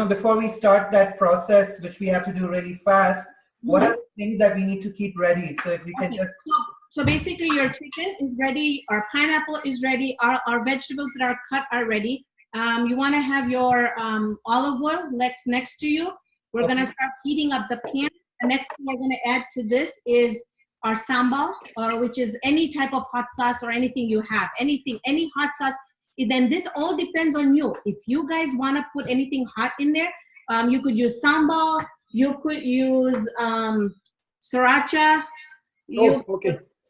A: before we start that process, which we have to do really fast, what are the things that we need to keep ready? So if we can just...
C: So basically your chicken is ready, our pineapple is ready, our vegetables that are cut are ready. You want to have your olive oil next to you. We're going to start heating up the pan. The next thing we're going to add to this is our sambal, which is any type of hot sauce or anything you have, any hot sauce. Then this all depends on you. If you guys want to put anything hot in there, you could use sambal, you could use sriracha.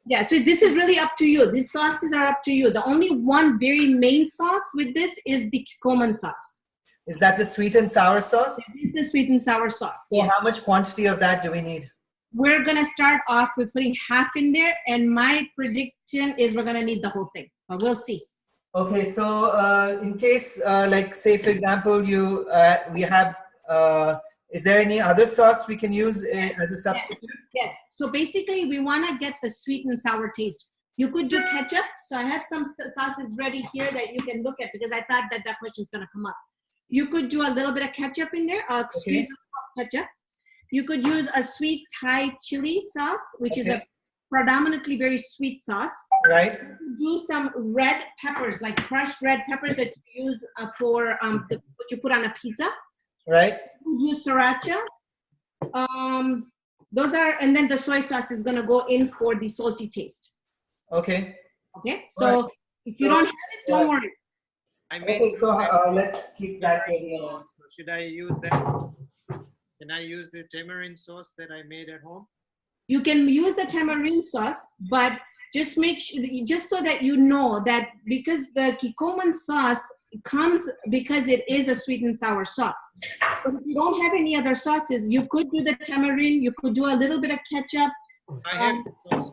C: Yeah, so this is really up to you. These sauces are up to you. The only one very main sauce with this is the Kikoman sauce.
A: Is that the sweet and sour sauce?
C: This is the sweet and sour sauce.
A: So
C: yes.
A: How much quantity of that do we need?
C: we're going to start off with putting half in there, and my prediction is we're going to need the whole thing, but we'll see.
A: Okay, so in case, like say for example, we have, is there any other sauce we can use as a substitute?
C: Yes, so basically we want to get the sweet and sour taste. You could do ketchup, so I have some sauces ready here that you can look at, because I thought that question's going to come up. You could do a little bit of ketchup in there, squeeze ketchup. You could use a sweet Thai chili sauce, which is a predominantly very sweet sauce.
A: Right.
C: Do some red peppers, like crushed red peppers that you use for what you put on a pizza.
A: Right.
C: You use sriracha. Those are, and then the soy sauce is gonna go in for the salty taste.
A: Okay.
C: Okay. So if you don't have it, don't worry.
A: Okay, so let's keep that ready.
B: Should I use that? Can I use the tamarind sauce that I made at home?
C: You can use the tamarind sauce, but just make sure, just so that you know that because the Kikkoman sauce comes because it is a sweet and sour sauce. But if you don't have any other sauces, you could do the tamarind, you could do a little bit of ketchup.
B: I have sauce.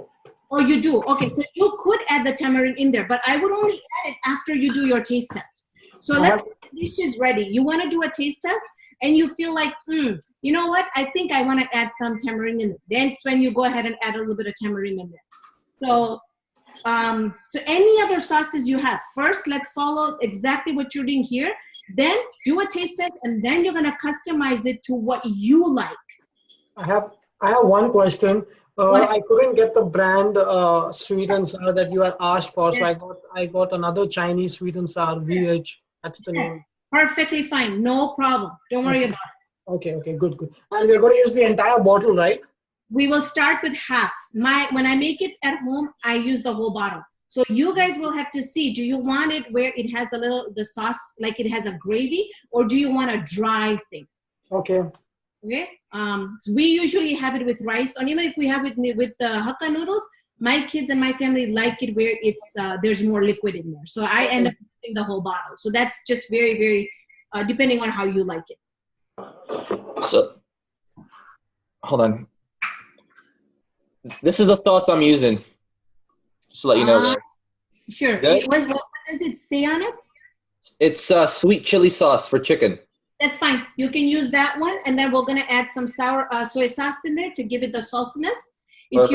C: Oh, you do? Okay, so you could add the tamarind in there, but I would only add it after you do your taste test. So let's get the dishes ready. You want to do a taste test, and you feel like, you know what? I think I want to add some tamarind in there. That's when you go ahead and add a little bit of tamarind in there. So, so any other sauces you have, first let's follow exactly what you're doing here. Then do a taste test, and then you're gonna customize it to what you like.
D: I have one question. I couldn't get the brand sweet and sour that you had asked for, so I got another Chinese sweet and sour VH. That's the name.
C: Perfectly fine, no problem. Don't worry about it.
D: Okay, good. And we're going to use the entire bottle, right?
C: We will start with half. When I make it at home, I use the whole bottle. So you guys will have to see, do you want it where it has the sauce, like it has a gravy, or do you want a dry thing?
D: Okay.
C: Okay. So we usually have it with rice, and even if we have it with the Hakka noodles, my kids and my family like it where it's there's more liquid in there. So I end up using the whole bottle. So that's just very, very depending on how you like it.
E: So, hold on. This is the sauce I'm using. Just to let you know.
C: Sure. What does it say on it?
E: It's sweet chili sauce for chicken.
C: That's fine. You can use that one, and then we're gonna add some sour soy sauce in there to give it the saltiness. If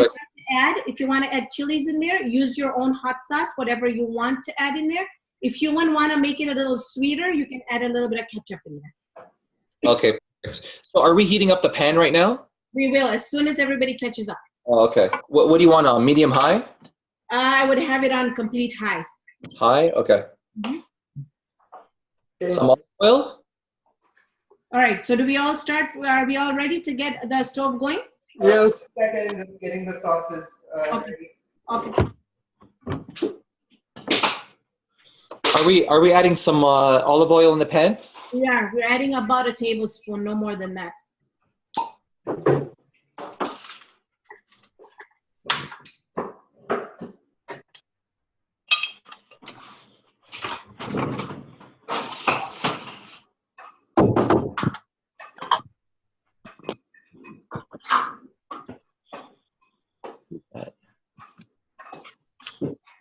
C: you want to add chilies in there, use your own hot sauce, whatever you want to add in there. If you want to make it a little sweeter, you can add a little bit of ketchup in there.
E: Okay. So are we heating up the pan right now?
C: We will, as soon as everybody catches up.
E: Oh, okay. What do you want on? Medium high?
C: I would have it on complete high.
E: High? Okay. Some olive oil?
C: All right, so do we all start? Are we all ready to get the stove going?
D: Yes.
A: Second, just getting the sauces ready.
C: Okay.
E: Are we adding some olive oil in the pan?
C: Yeah, we're adding about a tablespoon, no more than that.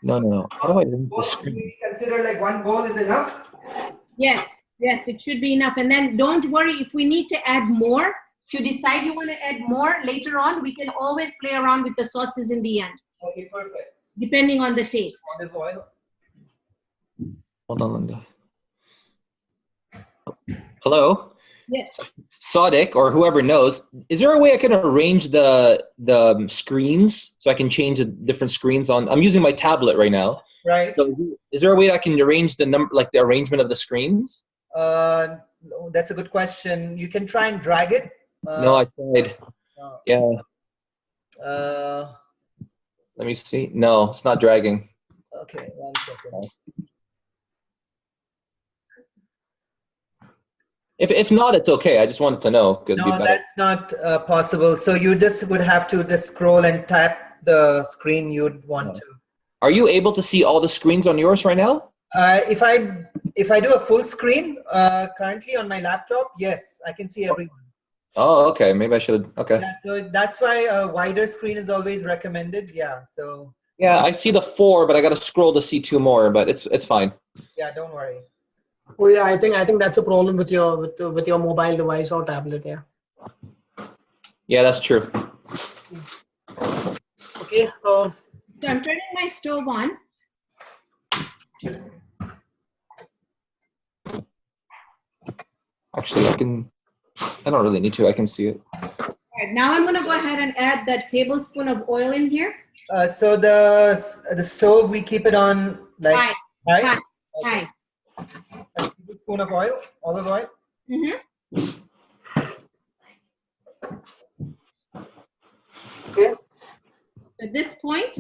E: No. How do I move the screen?
A: Do we consider like one bowl is enough?
C: Yes, it should be enough. And then don't worry if we need to add more. If you decide you want to add more later on, we can always play around with the sauces in the end.
A: Okay, perfect.
C: Depending on the taste.
A: Olive oil.
E: Hold on, Linda. Hello?
C: Yes.
E: Sadiq, or whoever knows, is there a way I can arrange the screens so I can change the different screens on? I'm using my tablet right now.
A: Right.
E: So is there a way I can arrange the number, like the arrangement of the screens?
A: That's a good question. You can try and drag it.
E: No, I tried. Yeah. Let me see. No, it's not dragging.
A: Okay, 1 second.
E: If not, it's okay. I just wanted to know.
A: No, that's not possible. So you just would have to just scroll and tap the screen you'd want to.
E: Are you able to see all the screens on yours right now?
A: If I do a full screen currently on my laptop, yes, I can see everyone.
E: Oh, okay. Maybe I should. Okay.
A: Yeah, so that's why a wider screen is always recommended. Yeah, so.
E: Yeah, I see the 4, but I got to scroll to see 2 more. But it's fine.
A: Yeah, don't worry.
F: Oh yeah, I think that's a problem with your mobile device or tablet. Yeah.
E: Yeah, that's true.
F: Okay.
C: So I'm turning my stove on.
E: Actually, I don't really need to. I can see it.
C: All right, now I'm going to go ahead and add that tablespoon of oil in here.
A: So the stove, we keep it on like
C: High.
A: high?
C: High.
A: A tablespoon of oil, olive oil.
C: Mm-hmm.
F: Okay.
C: At this point,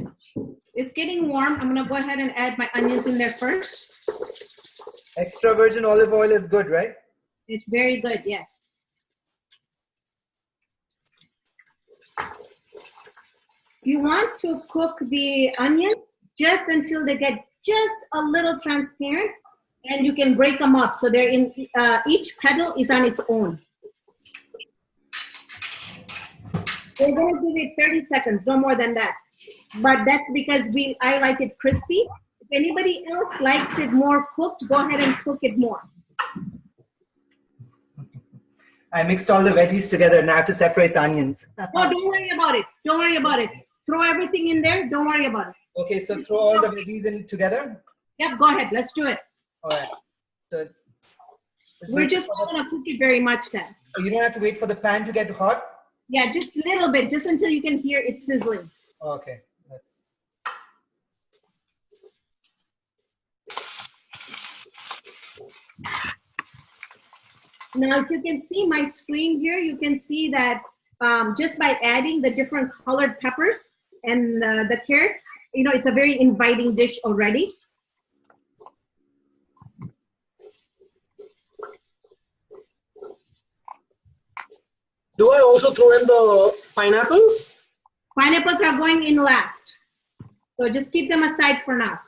C: it's getting warm. I'm going to go ahead and add my onions in there first.
A: Extra virgin olive oil is good, right?
C: It's very good, yes. You want to cook the onions just until they get just a little transparent, and you can break them up. So they're in, each petal is on its own. We're going to give it 30 seconds, no more than that. But that's because I like it crispy. If anybody else likes it more cooked, go ahead and cook it more.
A: I mixed all the veggies together. Now I have to separate the onions.
C: No, don't worry about it. Don't worry about it. Throw everything in there. Don't worry about it.
A: Okay, so throw all the veggies in together.
C: Yep, go ahead. Let's do it.
A: All right. So
C: We're just not going to cook it very much then.
A: You don't have to wait for the pan to get hot?
C: Yeah, just a little bit, just until you can hear it sizzling.
A: Okay.
C: Now, if you can see my screen here, you can see that just by adding the different colored peppers and the carrots, you know, it's a very inviting dish already.
F: Do I also throw in the pineapple?
C: Pineapples are going in last. So just keep them aside for now.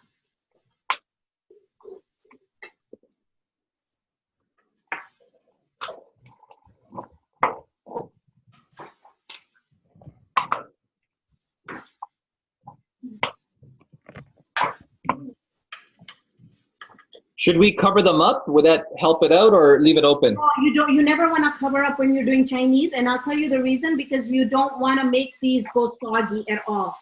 E: Should we cover them up? Would that help it out, or leave it open?
C: No, you don't. You never want to cover up when you're doing Chinese, and I'll tell you the reason, because you don't want to make these go soggy at all.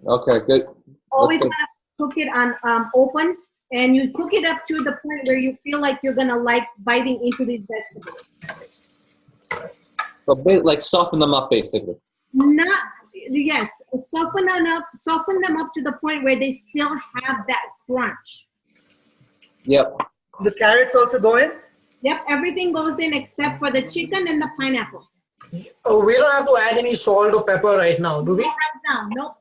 E: Okay, good.
C: Always want to cook it on open, and you cook it up to the point where you feel like you're gonna like biting into these vegetables.
E: So like soften them up, basically.
C: Yes, soften them up to the point where they still have that crunch.
E: Yep.
A: The carrots also go in?
C: Yep, everything goes in except for the chicken and the pineapple.
F: Oh, we don't have to add any salt or pepper right now, do we?
C: Not right now, nope.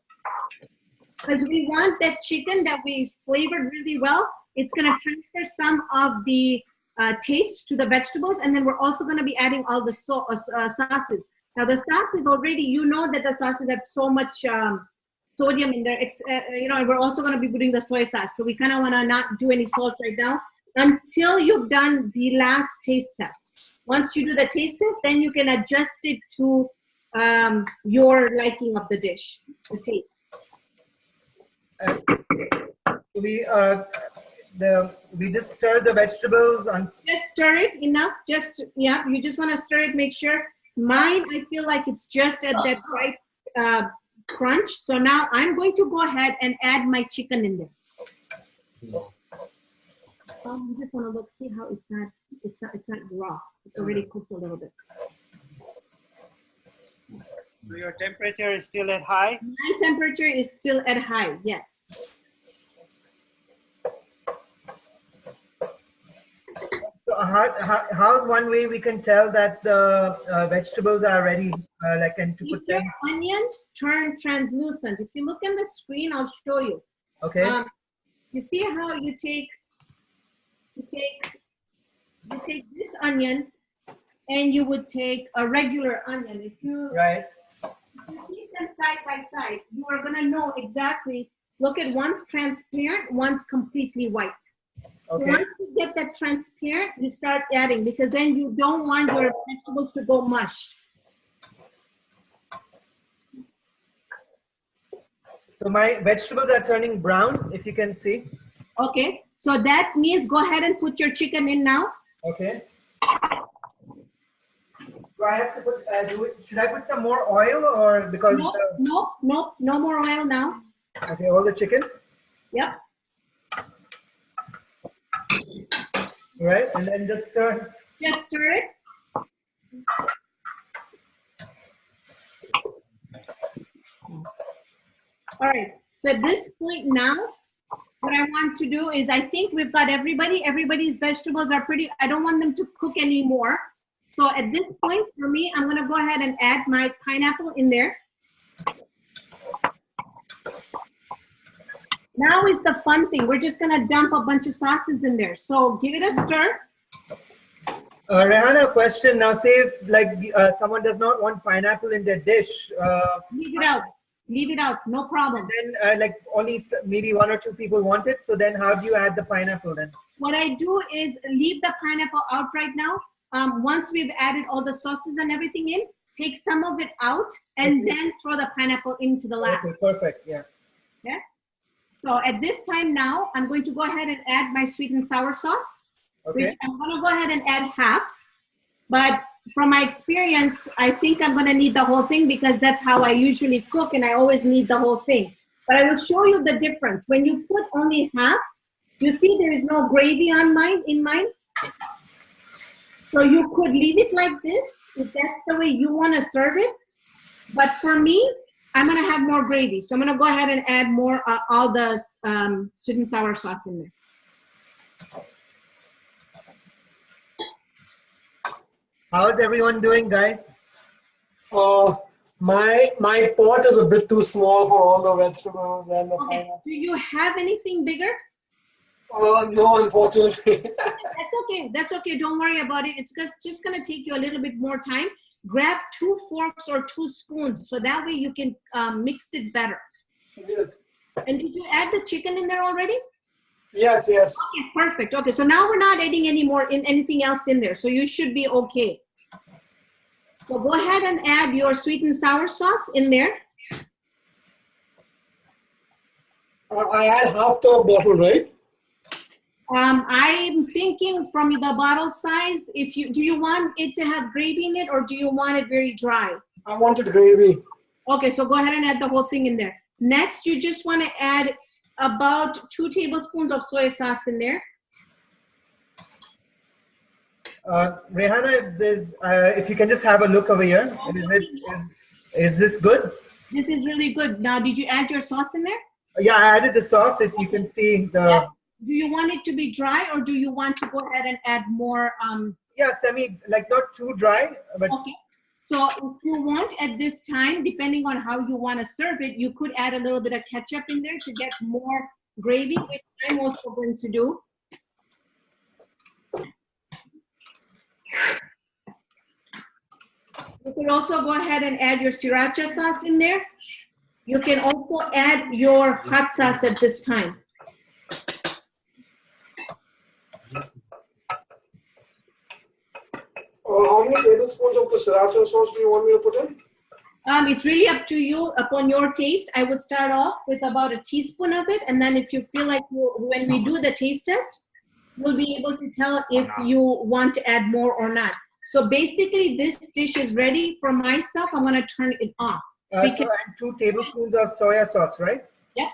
C: Because we want that chicken that we flavored really well. It's going to transfer some of the taste to the vegetables, and then we're also going to be adding all the sauces. Now the sauces already, you know that the sauces have so much sodium in there, you know, and we're also going to be putting the soy sauce. So we kind of want to not do any salt right now until you've done the last taste test. Once you do the taste test, then you can adjust it to your liking of the dish, the taste.
A: We just stir the vegetables on.
C: Just stir it enough. Yeah, you just want to stir it. Make sure. Mine, I feel like it's just at that right crunch. So now I'm going to go ahead and add my chicken in there. You just want to look, see how it's not raw. It's already cooked a little bit.
B: So your temperature is still at high?
C: My temperature is still at high, yes.
A: So how's one way we can tell that the vegetables are ready, and to put them?
C: Onions turn translucent. If you look in the screen, I'll show you.
A: Okay.
C: You see how you take this onion, and you would take a regular onion. If you keep them side by side, you are gonna know exactly. Look at one's transparent, one's completely white. Okay. So once you get that transparent, you start adding, because then you don't want your vegetables to go mush.
A: So my vegetables are turning brown, if you can see.
C: Okay, so that means go ahead and put your chicken in now.
A: Okay. Do I have to put, should I put some more oil or because?
C: No more oil now.
A: Okay, all the chicken?
C: Yep.
A: Right, and then just stir.
C: Just stir it. All right, so at this point now, what I want to do is I think we've got everybody's vegetables are pretty, I don't want them to cook anymore. So at this point for me, I'm gonna go ahead and add my pineapple in there. Now is the fun thing. We're just gonna dump a bunch of sauces in there. So give it a stir.
A: Raihana, question now. Say if like someone does not want pineapple in their dish.
C: Leave it out. Leave it out. No problem.
A: Then like only maybe 1 or 2 people want it. So then how do you add the pineapple then?
C: What I do is leave the pineapple out right now. Once we've added all the sauces and everything in, take some of it out and then throw the pineapple into the last.
A: Okay, perfect. Yeah.
C: Yeah. So at this time now, I'm going to go ahead and add my sweet and sour sauce, which I'm going to go ahead and add half. But from my experience, I think I'm going to need the whole thing because that's how I usually cook and I always need the whole thing. But I will show you the difference. When you put only half, you see there is no gravy on in mine. So you could leave it like this if that's the way you want to serve it. But for me, I'm going to have more gravy. So I'm going to go ahead and add more, all the sweet and sour sauce in there.
A: How is everyone doing, guys?
F: My pot is a bit too small for all the vegetables and the pineapple.
C: Do you have anything bigger?
F: No, unfortunately.
C: That's okay. That's okay. Don't worry about it. It's just going to take you a little bit more time. Grab 2 forks or 2 spoons so that way you can mix it better.
F: Yes.
C: And did you add the chicken in there already?
F: Yes, yes.
C: Okay, perfect. Okay, so now we're not adding anything else in there, so you should be okay. So go ahead and add your sweet and sour sauce in there.
F: I add half the bottle, right?
C: I'm thinking from the bottle size, do you want it to have gravy in it or do you want it very dry?
F: I wanted gravy.
C: Okay, so go ahead and add the whole thing in there. Next, you just want to add about 2 tablespoons of soy sauce in there.
A: Raihana, if you can just have a look over here. Is this good?
C: This is really good. Now, did you add your sauce in there?
A: Yeah, I added the sauce. You can see the...
C: Yeah. Do you want it to be dry or do you want to go ahead and add more?
A: Yeah, like not too dry. But
C: okay. So if you want at this time, depending on how you want to serve it, you could add a little bit of ketchup in there to get more gravy, which I'm also going to do. You could also go ahead and add your sriracha sauce in there. You can also add your hot sauce at this time.
F: How many tablespoons of the sriracha sauce do you want me to put in?
C: It's really up to you, upon your taste. I would start off with about a teaspoon of it, and then if you feel like when we do the taste test, you'll be able to tell if you want to add more or not. So basically, this dish is ready for myself. I'm going to turn it off.
A: So add 2 tablespoons of soya sauce, right?
C: Yep.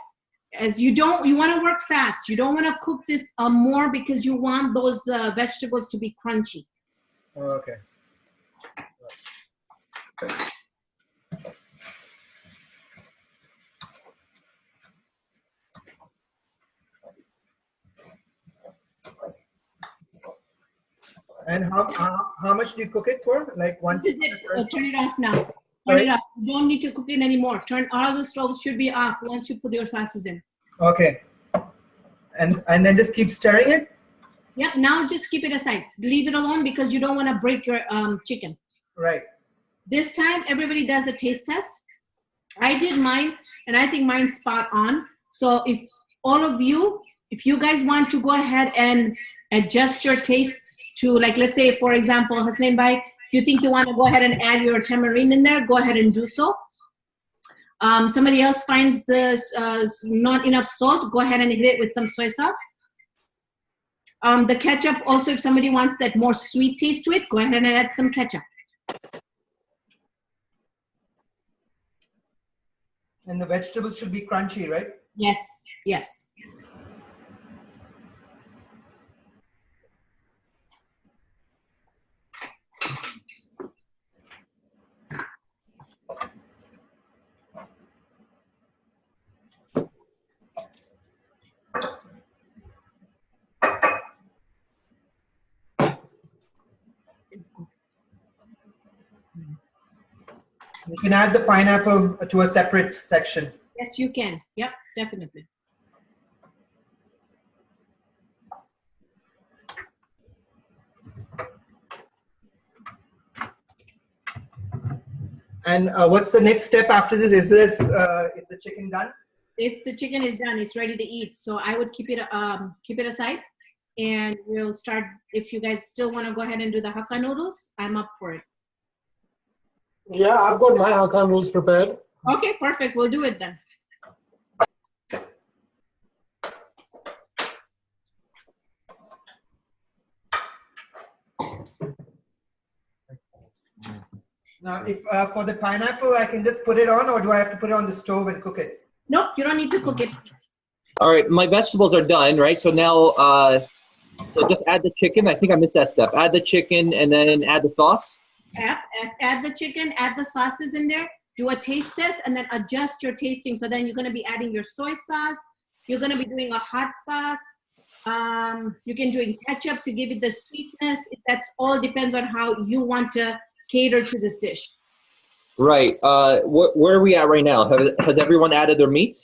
C: As you want to work fast. You don't want to cook this more because you want those vegetables to be crunchy.
A: Oh, okay. And how much do you cook it for? Like once?
C: This is it. Turn it off now. Turn it off. You don't need to cook it anymore. All the stoves should be off once you put your sauces in.
A: Okay. And then just keep stirring it?
C: Yeah, now just keep it aside. Leave it alone because you don't want to break your chicken.
A: Right.
C: This time, everybody does a taste test. I did mine, and I think mine's spot on. So if all of you, if you guys want to go ahead and adjust your tastes to, like, let's say, for example, Hasnain Bhai, if you think you want to go ahead and add your tamarind in there, go ahead and do so. Somebody else finds this not enough salt, go ahead and hit it with some soy sauce. The ketchup also, if somebody wants that more sweet taste to it, go ahead and add some ketchup.
A: And the vegetables should be crunchy, right?
C: Yes, yes.
A: You can add the pineapple to a separate section.
C: Yes, you can. Yep, definitely.
A: And what's the next step after this? Is the chicken done?
C: The chicken is done. It's ready to eat. So I would keep it aside, and we'll start. If you guys still want to go ahead and do the Hakka noodles, I'm up for it.
F: Yeah, I've got my Hakka noodles prepared.
C: Okay, perfect. We'll do it then.
A: Now, if for the pineapple, I can just put it on, or do I have to put it on the stove and cook it?
C: Nope, you don't need to cook it.
E: All right, my vegetables are done, right? So now, so just add the chicken. I think I missed that step. Add the chicken and then add the sauce.
C: Add the chicken, add the sauces in there, do a taste test, and then adjust your tasting. So then you're going to be adding your soy sauce. You're going to be doing a hot sauce. You can do ketchup to give it the sweetness. That's all depends on how you want to cater to this dish.
E: Right. Where are we at right now? Has everyone added their meat?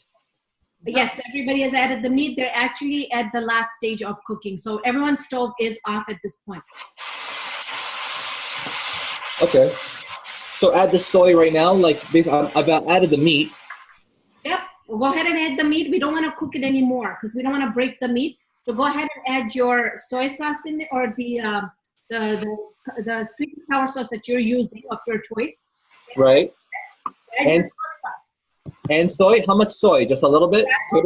C: Yes, everybody has added the meat. They're actually at the last stage of cooking. So everyone's stove is off at this point.
E: Okay. So add the soy right now. Like I've added the meat.
C: Yep. Well, go ahead and add the meat. We don't want to cook it anymore because we don't want to break the meat. So go ahead and add your soy sauce in it, or the sweet and sour sauce that you're using of your choice.
E: Right.
C: Add your soy sauce.
E: And soy? How much soy? Just a little bit?
C: I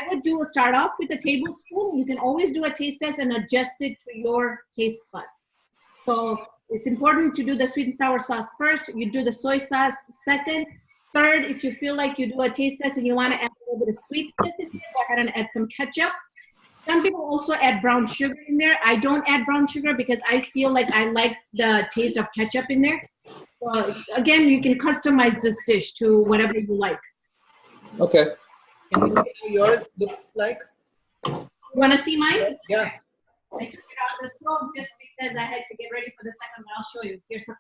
C: would start off with a tablespoon. You can always do a taste test and adjust it to your taste buds. So it's important to do the sweet and sour sauce first. You do the soy sauce second. Third, if you feel like you do a taste test and you want to add a little bit of sweetness in there, go ahead and add some ketchup. Some people also add brown sugar in there. I don't add brown sugar because I feel like I like the taste of ketchup in there. So again, you can customize this dish to whatever you like.
E: Okay.
A: Can you look at how yours looks like?
C: You want to see mine?
A: Yeah.
C: I took it off the stove just because I had to get ready for the second, but I'll show you. Here's some.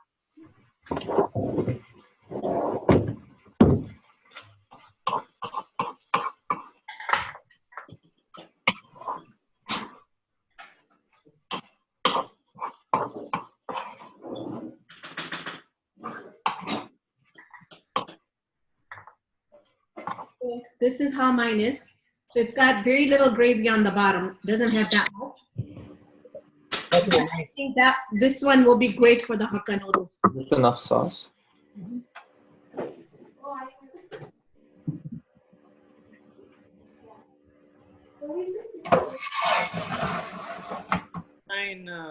C: This is how mine is. So it's got very little gravy on the bottom. Doesn't have that much.
A: That's very nice.
C: I think that this one will be great for the Hakka noodles.
E: Just enough sauce.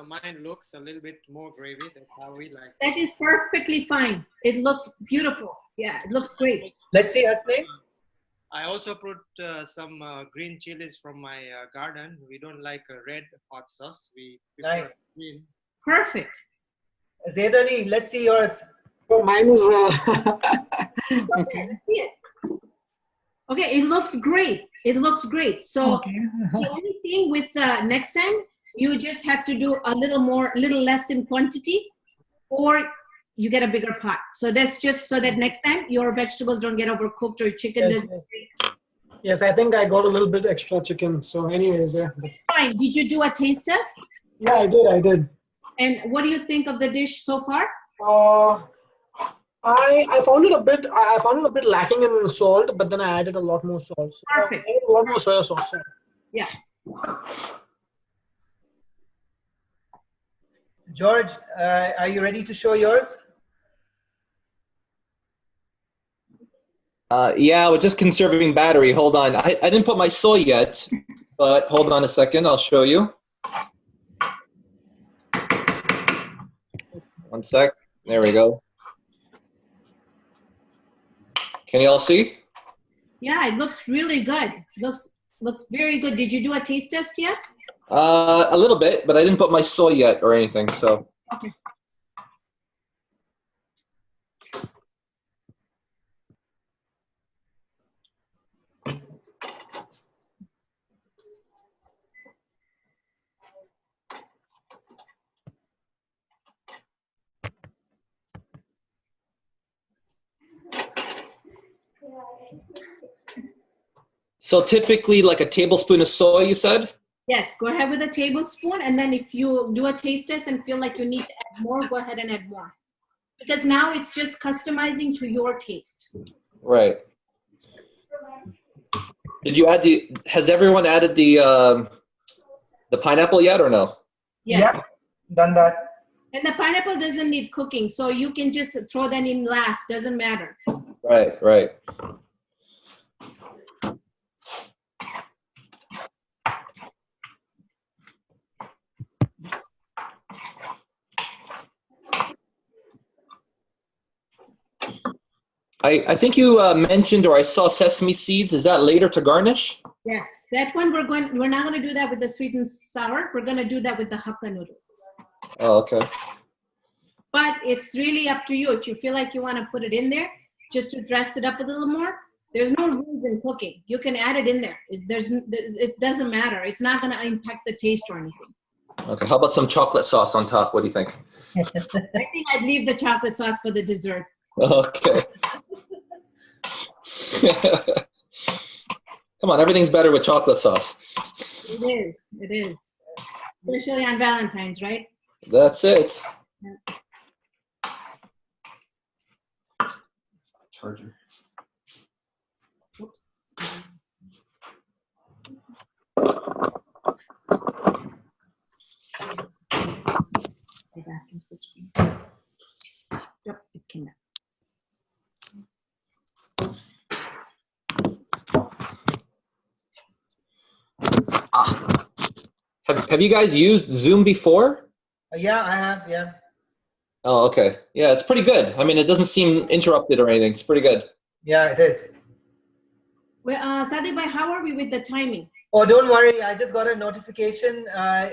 B: Mine looks a little bit more gravy. That's how we like it.
C: That is perfectly fine. It looks beautiful. Yeah, it looks great.
A: Let's see, Hasnain.
B: I also put some green chilies from my garden. We don't like a red hot sauce. We prefer
A: Nice.
B: green.
C: Perfect.
A: Zaidali, let's see yours.
F: Oh, mine is.
C: Okay, let's see it. Okay, it looks great. It looks great. So
D: Okay.
C: the only thing with next time, you just have to do a little less in quantity, or you get a bigger pot. So that's just so that next time your vegetables don't get overcooked or your chicken
F: Yes,
C: doesn't.
F: Yes, I think I got a little bit extra chicken. So, anyways, yeah.
C: It's fine. Did you do a taste test?
F: Yeah, I did.
C: And what do you think of the dish so far?
F: I found it a bit lacking in salt, but then I added a lot more salt. So
C: Perfect.
F: I added a lot more soy sauce.
C: Yeah.
A: George, are you ready to show yours?
E: Yeah, we're just conserving battery. Hold on. I didn't put my soy yet, but hold on a second. I'll show you. One sec. There we go. Can you all see?
C: Yeah, it looks really good. Looks very good. Did you do a taste test yet?
E: A little bit, but I didn't put my soy yet or anything, so.
C: Okay.
E: So typically like a tablespoon of soy, you said?
C: Yes, go ahead with a tablespoon, and then if you do a taste test and feel like you need to add more, go ahead and add more. Because now it's just customizing to your taste.
E: Right. Did you add has everyone added the pineapple yet or no?
C: Yes.
A: Yep, done that.
C: And the pineapple doesn't need cooking, so you can just throw that in last, doesn't matter.
E: Right, right. I think you mentioned, or I saw sesame seeds. Is that later to garnish?
C: Yes, that one we're not going to do that with the sweet and sour. We're going to do that with the Hakka noodles.
E: Oh, okay.
C: But it's really up to you. If you feel like you want to put it in there, just to dress it up a little more, there's no rules in cooking. You can add it in there. It doesn't matter. It's not going to impact the taste or anything.
E: Okay, how about some chocolate sauce on top? What do you think?
C: I think I'd leave the chocolate sauce for the dessert.
E: Okay. Come on, everything's better with chocolate sauce.
C: It is. It is. Especially on Valentine's, right?
E: That's it.
C: Yeah.
E: Charger.
C: Oops. Go back into the screen. Yep, it came back.
E: Have you guys used Zoom before?
A: Yeah, I have, yeah.
E: Oh, okay. Yeah, it's pretty good. I mean, it doesn't seem interrupted or anything. It's pretty good.
A: Yeah, it is.
C: Well, Sadiq bhai, how are we with the timing?
A: Oh, don't worry. I just got a notification.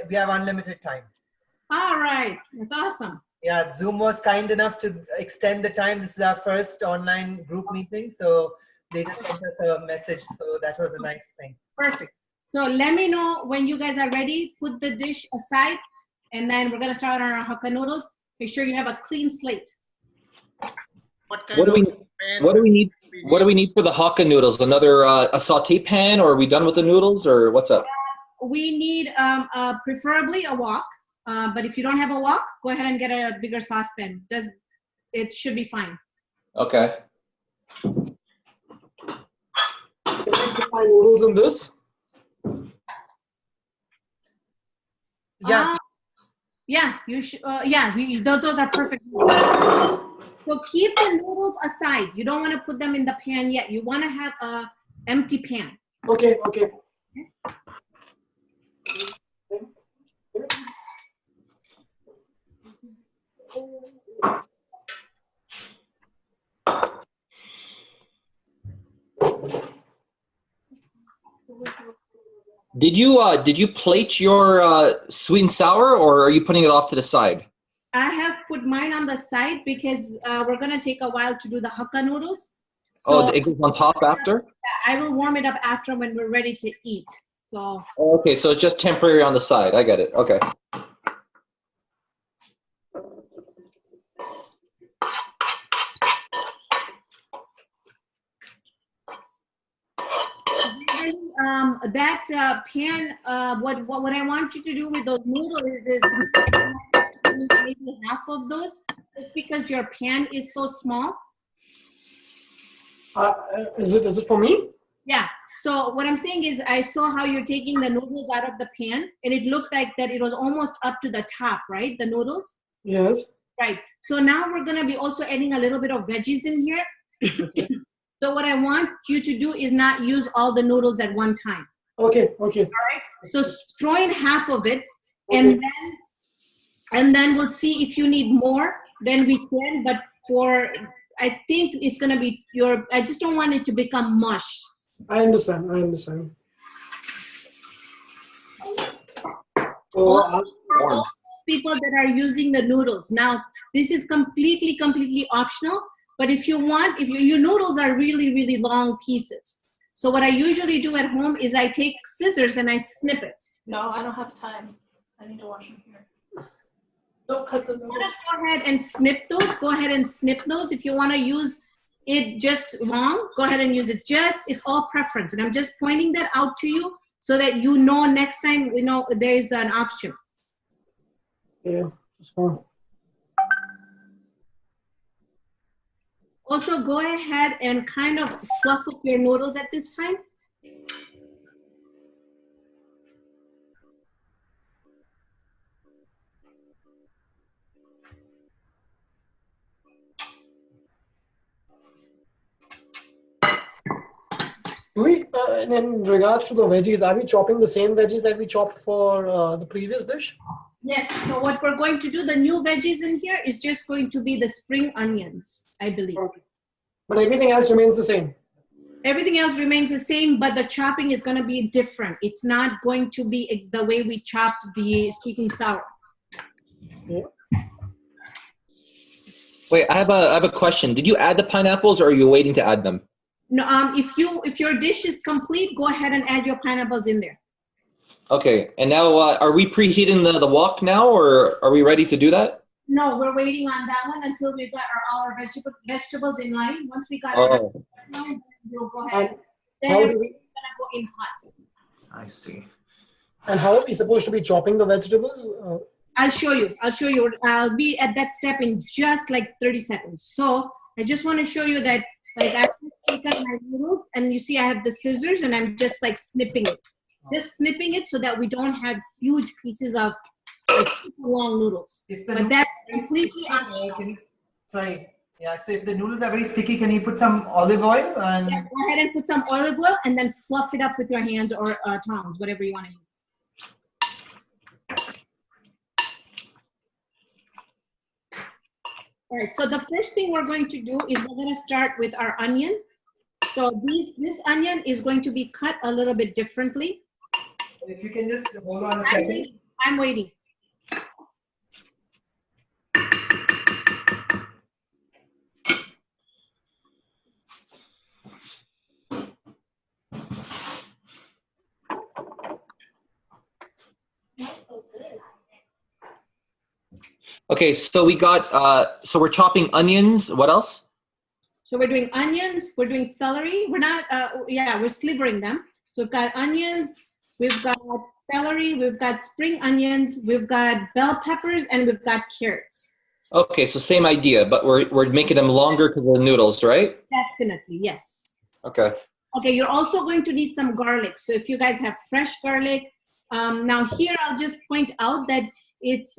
A: We have unlimited time.
C: All right. That's awesome.
A: Yeah, Zoom was kind enough to extend the time. This is our first online group meeting. So they just sent us a message. So that was a nice thing.
C: Perfect. So let me know when you guys are ready. Put the dish aside, and then we're going to start on our Hakka noodles. Make sure you have a clean slate.
E: What do we need for the Hakka noodles? Another a saute pan, or are we done with the noodles, or what's up?
C: We need preferably a wok, but if you don't have a wok, go ahead and get a bigger saucepan. It should be fine.
E: Okay.
F: Noodles in this?
A: Yeah.
C: Yeah, you should. Yeah, those are perfect. So keep the noodles aside. You don't want to put them in the pan yet. You want to have a empty pan.
F: Okay, okay.
E: Did you plate your sweet and sour, or are you putting it off to the side?
C: I have put mine on the side because we're gonna take a while to do the Hakka noodles. So
E: Oh, it goes on top after?
C: I will warm it up after when we're ready to eat. So
E: Okay, so it's just temporary on the side. I get it. Okay.
C: that pan, what I want you to do with those noodles is maybe half of those, just because your pan is so small.
F: Is it for me?
C: Yeah. So what I'm saying is, I saw how you're taking the noodles out of the pan, and it looked like that it was almost up to the top, right? The noodles.
F: Yes.
C: Right. So now we're gonna be also adding a little bit of veggies in here. So what I want you to do is not use all the noodles at one time.
F: Okay, okay.
C: All right. So throw in half of it,
F: Okay.
C: and then we'll see if you need more. Then we can. But I think it's gonna be I just don't want it to become mush.
F: I understand. I understand.
C: Also, for all those people that are using the noodles, now this is completely optional. But if you want, if your noodles are really long pieces, so what I usually do at home is I take scissors and I snip it.
G: No, I don't have time. I need to wash them here. Don't cut the noodles.
C: Go ahead and snip those. Go ahead and snip those. If you want to use it just long, go ahead and use it. It's all preference. And I'm just pointing that out to you so that you know next time there is an option.
F: Yeah, that's fine.
C: Also, go ahead and kind of fluff up your noodles at this time.
F: In regards to the veggies, are we chopping the same veggies that we chopped for the previous dish?
C: Yes, so what we're going to do, the new veggies in here is just going to be the spring onions, I believe.
F: Okay. But everything else remains the same?
C: Everything else remains the same, but the chopping is going to be different. It's not going to be the way we chopped the sweet and sour.
F: Yeah.
E: Wait, I have a question. Did you add the pineapples, or are you waiting to add them?
C: No, if your dish is complete, go ahead and add your pineapples in there.
E: Okay, and now are we preheating the wok now, or are we ready to do that?
C: No, we're waiting on that one until we've got all our vegetables in line. Once we got
E: Oh.
C: our line, we'll go ahead. Then
F: How do
C: everything's
F: we?
C: gonna go in hot.
E: I see.
F: And how are we supposed to be chopping the vegetables?
C: I'll show you. I'll be at that step in just like 30 seconds. So I just want to show you that, like, I take out my noodles, and you see I have the scissors, and I'm just like snipping it. Just snipping it so that we don't have huge pieces of like super long noodles. But that's completely optional.
A: Sorry. Yeah, so if the noodles are very sticky, can you put some olive oil? And
C: Yeah, go ahead and put some olive oil and then fluff it up with your hands or tongs, whatever you want to use. All right, so the first thing we're going to do is we're going to start with our onion. So this onion is going to be cut a little bit differently.
A: if you can just hold on a second.
C: I'm waiting.
E: Okay, so we got, so we're chopping onions. What else?
C: So we're doing onions, we're doing celery. We're not, we're slivering them. So we've got onions, we've got celery, we've got spring onions, we've got bell peppers, and we've got carrots.
E: Okay, so same idea, but we're making them longer because of the noodles, right?
C: Definitely, yes.
E: Okay.
C: Okay, you're also going to need some garlic. So if you guys have fresh garlic, now here I'll just point out that it's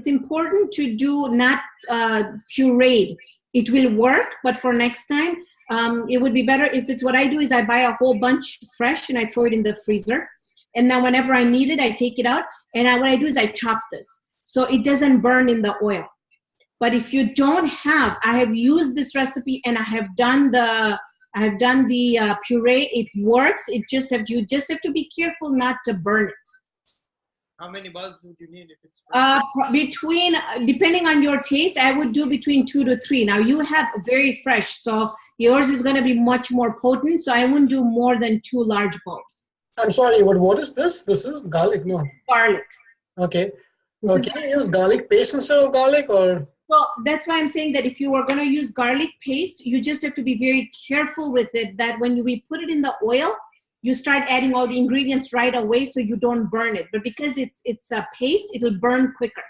C: important to do not pureed. It will work, but for next time, it would be better if it's what I do is I buy a whole bunch fresh and I throw it in the freezer. And then whenever I need it, I take it out. And what I do is I chop this so it doesn't burn in the oil. But if you don't have, I have used this recipe and I have done the puree. It works. You just have to be careful not to burn it.
B: How many bulbs would you need if it's
C: Depending on your taste, I would do between 2 to 3. Now you have very fresh, so yours is going to be much more potent. So I wouldn't do more than 2 large bulbs.
F: I'm sorry, what is this? This is garlic, no?
C: Garlic.
F: Okay. Well, can you use garlic paste instead of garlic, or?
C: So that's why I'm saying that if you are going to use garlic paste, you just have to be very careful with it, that when we put it in the oil, you start adding all the ingredients right away so you don't burn it. But because it's a paste, it'll burn quicker.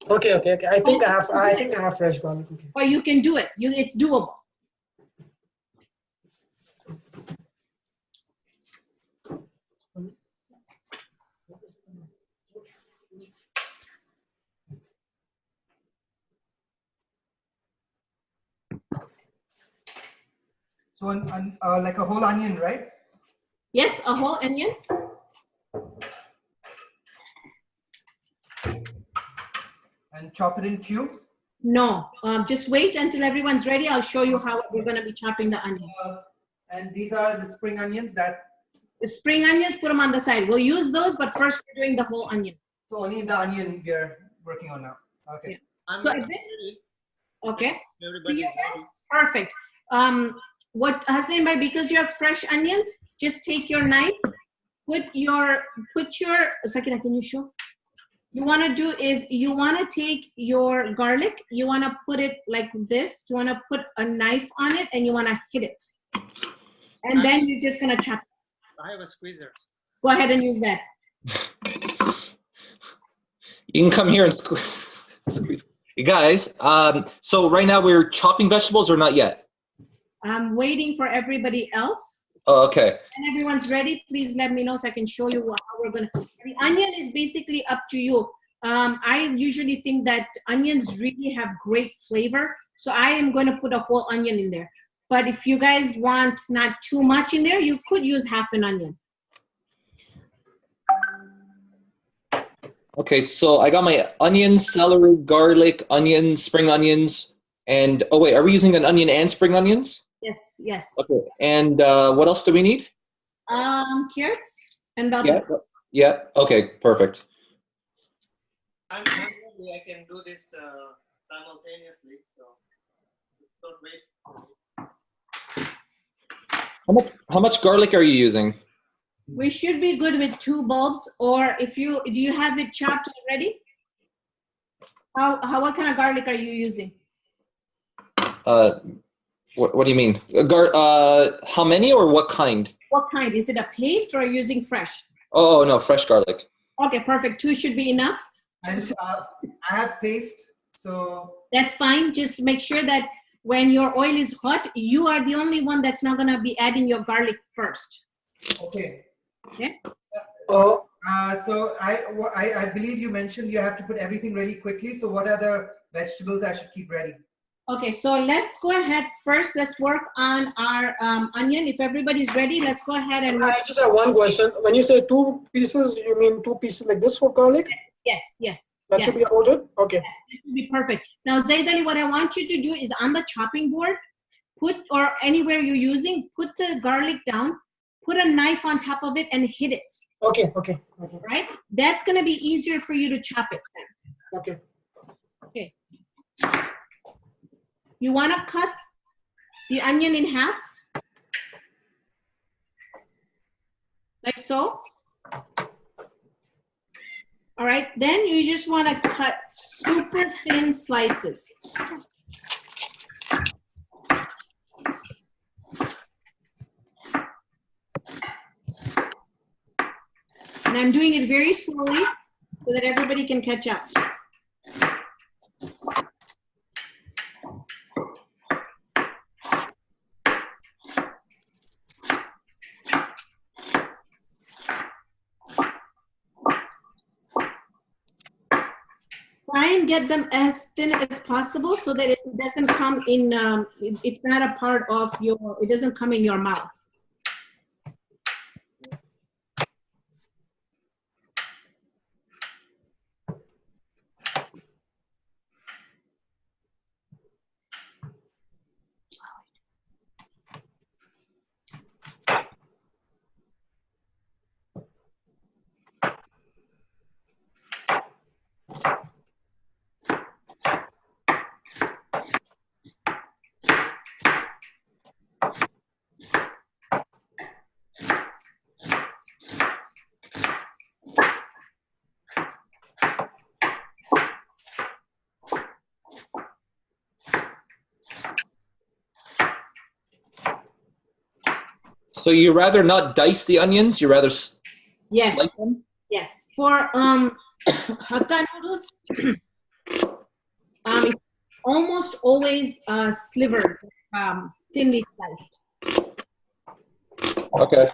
F: Okay. I think I have fresh garlic. Okay.
C: Or you can do it. It's doable.
A: So like a whole onion, right?
C: Yes, a whole onion.
A: And chop it in cubes?
C: No, just wait until everyone's ready. I'll show you how we're going to be chopping the onion.
A: And these are the spring onions that...
C: The spring onions, put them on the side. We'll use those, but first we're doing the whole onion.
A: So only the onion we're working on now. Okay.
C: Yeah. So okay.
B: Everybody's ready.
C: Perfect. What Hasnain bhai, because you have fresh onions, just take your knife, put your Sakina, can you show? You want to do is you want to take your garlic, you want to put it like this, you want to put a knife on it, and you want to hit it. And then you're just going to chop it.
B: I have a squeezer.
C: Go ahead and use that.
E: You can come here and squeeze. You guys, so right now we're chopping vegetables or not yet?
C: I'm waiting for everybody else.
E: Oh, okay.
C: And everyone's ready, please let me know so I can show you how we're going to. The onion is basically up to you. I usually think that onions really have great flavor. So I am going to put a whole onion in there. But if you guys want not too much in there, you could use half an onion.
E: Okay, so I got my onions, celery, garlic, onions, spring onions, and oh wait, are we using an onion and spring onions?
C: Yes, yes.
E: Okay, and what else do we need?
C: Carrots and bell
E: Yeah,
C: peppers.
E: yeah. Okay, perfect.
B: I'm ready. I can do this simultaneously. So just don't wait.
E: How much garlic are you using?
C: We should be good with 2 bulbs, or do you have it chopped already? What kind of garlic are you using?
E: What do you mean? How many or what kind?
C: What kind? Is it a paste or are you using fresh?
E: Oh no, fresh garlic.
C: Okay, perfect. 2 should be enough.
A: I have paste, so...
C: That's fine. Just make sure that when your oil is hot, you are the only one that's not going to be adding your garlic first.
A: Okay.
C: Okay.
A: So I believe you mentioned you have to put everything really quickly. So what are the vegetables I should keep ready?
C: Okay, so let's go ahead first. Let's work on our onion. If everybody's ready, let's go ahead and work.
F: I just have one question. When you say 2 pieces, you mean 2 pieces like this for garlic?
C: Yes.
F: That should be ordered? Okay.
C: Yes, that should be perfect. Now, Zaidali, what I want you to do is on the chopping board, or anywhere you're using, put the garlic down, put a knife on top of it and hit it.
F: Okay.
C: Right? That's going to be easier for you to chop it then. Okay. You want to cut the onion in half, like so. All right, then you just want to cut super thin slices. And I'm doing it very slowly so that everybody can catch up. Try and get them as thin as possible so that it doesn't come in, it's not a part of it doesn't come in your mouth.
E: So you rather not dice the onions? You rather
C: Yes.
E: slice them?
C: Yes. For hakka noodles, it's almost always slivered, thinly sliced.
E: Okay.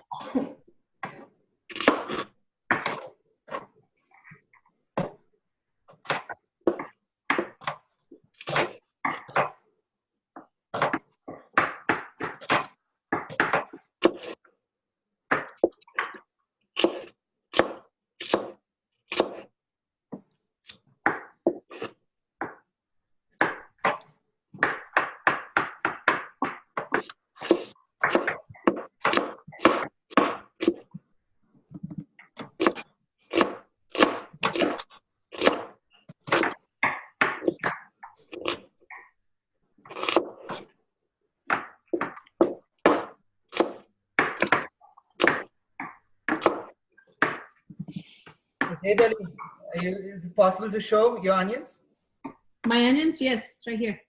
A: Zaidali, is it possible to show your onions?
C: My onions, yes, right here.